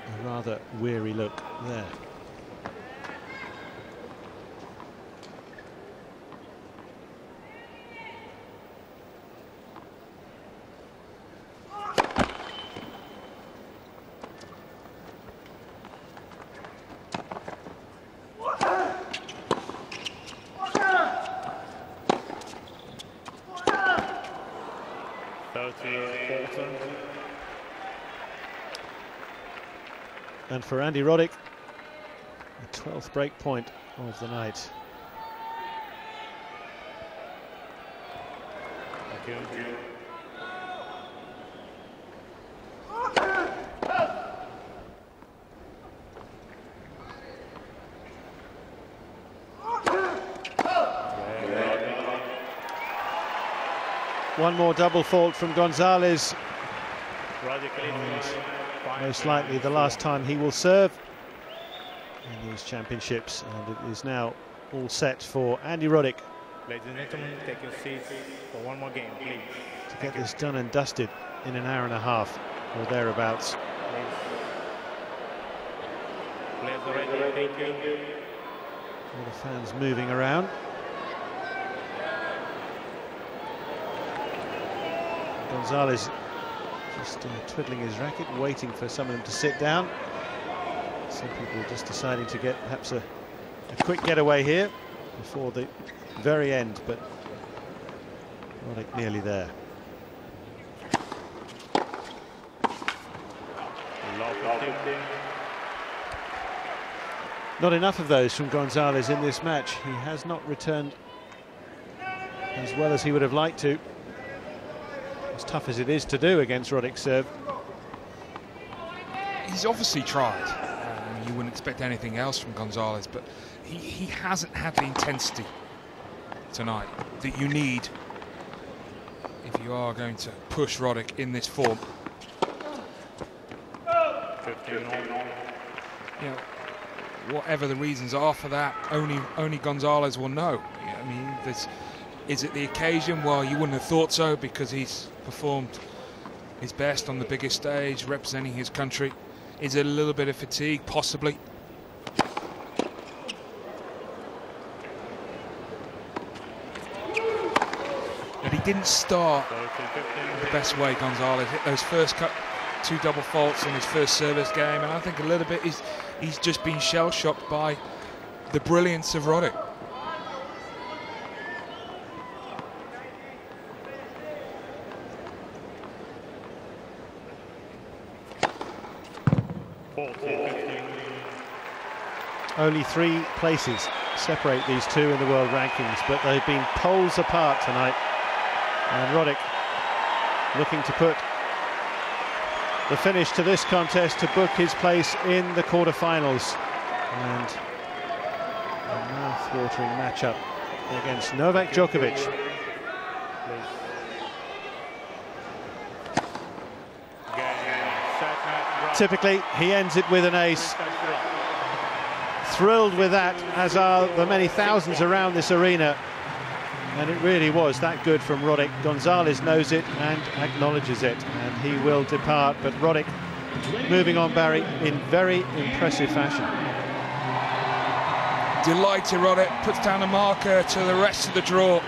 A rather weary look there. And for Andy Roddick, the 12th break point of the night. Thank you. One more double fault from Gonzalez. And most likely the last time he will serve in these championships, and it is now all set for Andy Roddick. Ladies and gentlemen, take your seats for one more game, please. To get this done and dusted in an hour and a half or thereabouts. Players are ready, thank you. All the fans moving around. Gonzalez just twiddling his racket, waiting for some of them to sit down. Some people just deciding to get perhaps a quick getaway here before the very end, but Roddick nearly there. Not enough of those from Gonzalez in this match. He has not returned as well as he would have liked to. As tough as it is to do against Roddick's serve. He's obviously tried. You wouldn't expect anything else from Gonzalez, but he hasn't had the intensity tonight that you need if you are going to push Roddick in this form. You know, whatever the reasons are for that, only Gonzalez will know. I mean, is it the occasion? Well, you wouldn't have thought so, because he's performed his best on the biggest stage, representing his country. Is it a little bit of fatigue? Possibly. But he didn't start the best way, Gonzalez. Hit those first two double faults in his first service game, and I think a little bit he's just been shell-shocked by the brilliance of Roddick. Only 3 places separate these two in the world rankings, but they've been poles apart tonight. And Roddick looking to put the finish to this contest to book his place in the quarterfinals. And a mouth-watering matchup against Novak Djokovic. Typically, he ends it with an ace. Thrilled with that, as are the many thousands around this arena. And it really was that good from Roddick. Gonzalez knows it and acknowledges it, and he will depart. But Roddick moving on, Barry, in very impressive fashion. Delighted Roddick, puts down a marker to the rest of the draw.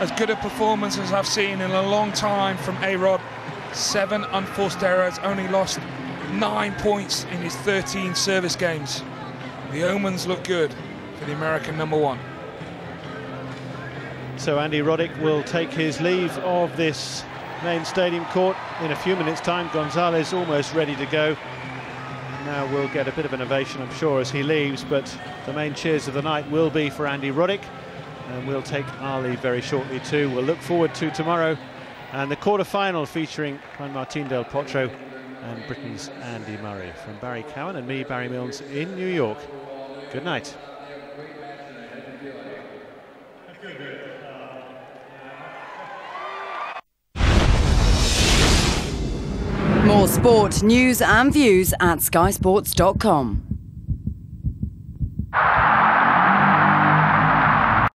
As good a performance as I've seen in a long time from A-Rod. 7 unforced errors, only lost 9 points in his 13 service games. The omens look good for the American #1. So Andy Roddick will take his leave of this main stadium court in a few minutes' time. Gonzalez almost ready to go. Now we'll get a bit of an ovation, I'm sure, as he leaves, but the main cheers of the night will be for Andy Roddick, and we'll take our leave very shortly too. We'll look forward to tomorrow and the quarter-final featuring Juan Martín del Potro and Britain's Andy Murray. From Barry Cowan and me, Barry Milnes, in New York, good night. More sport, news and views at skysports.com.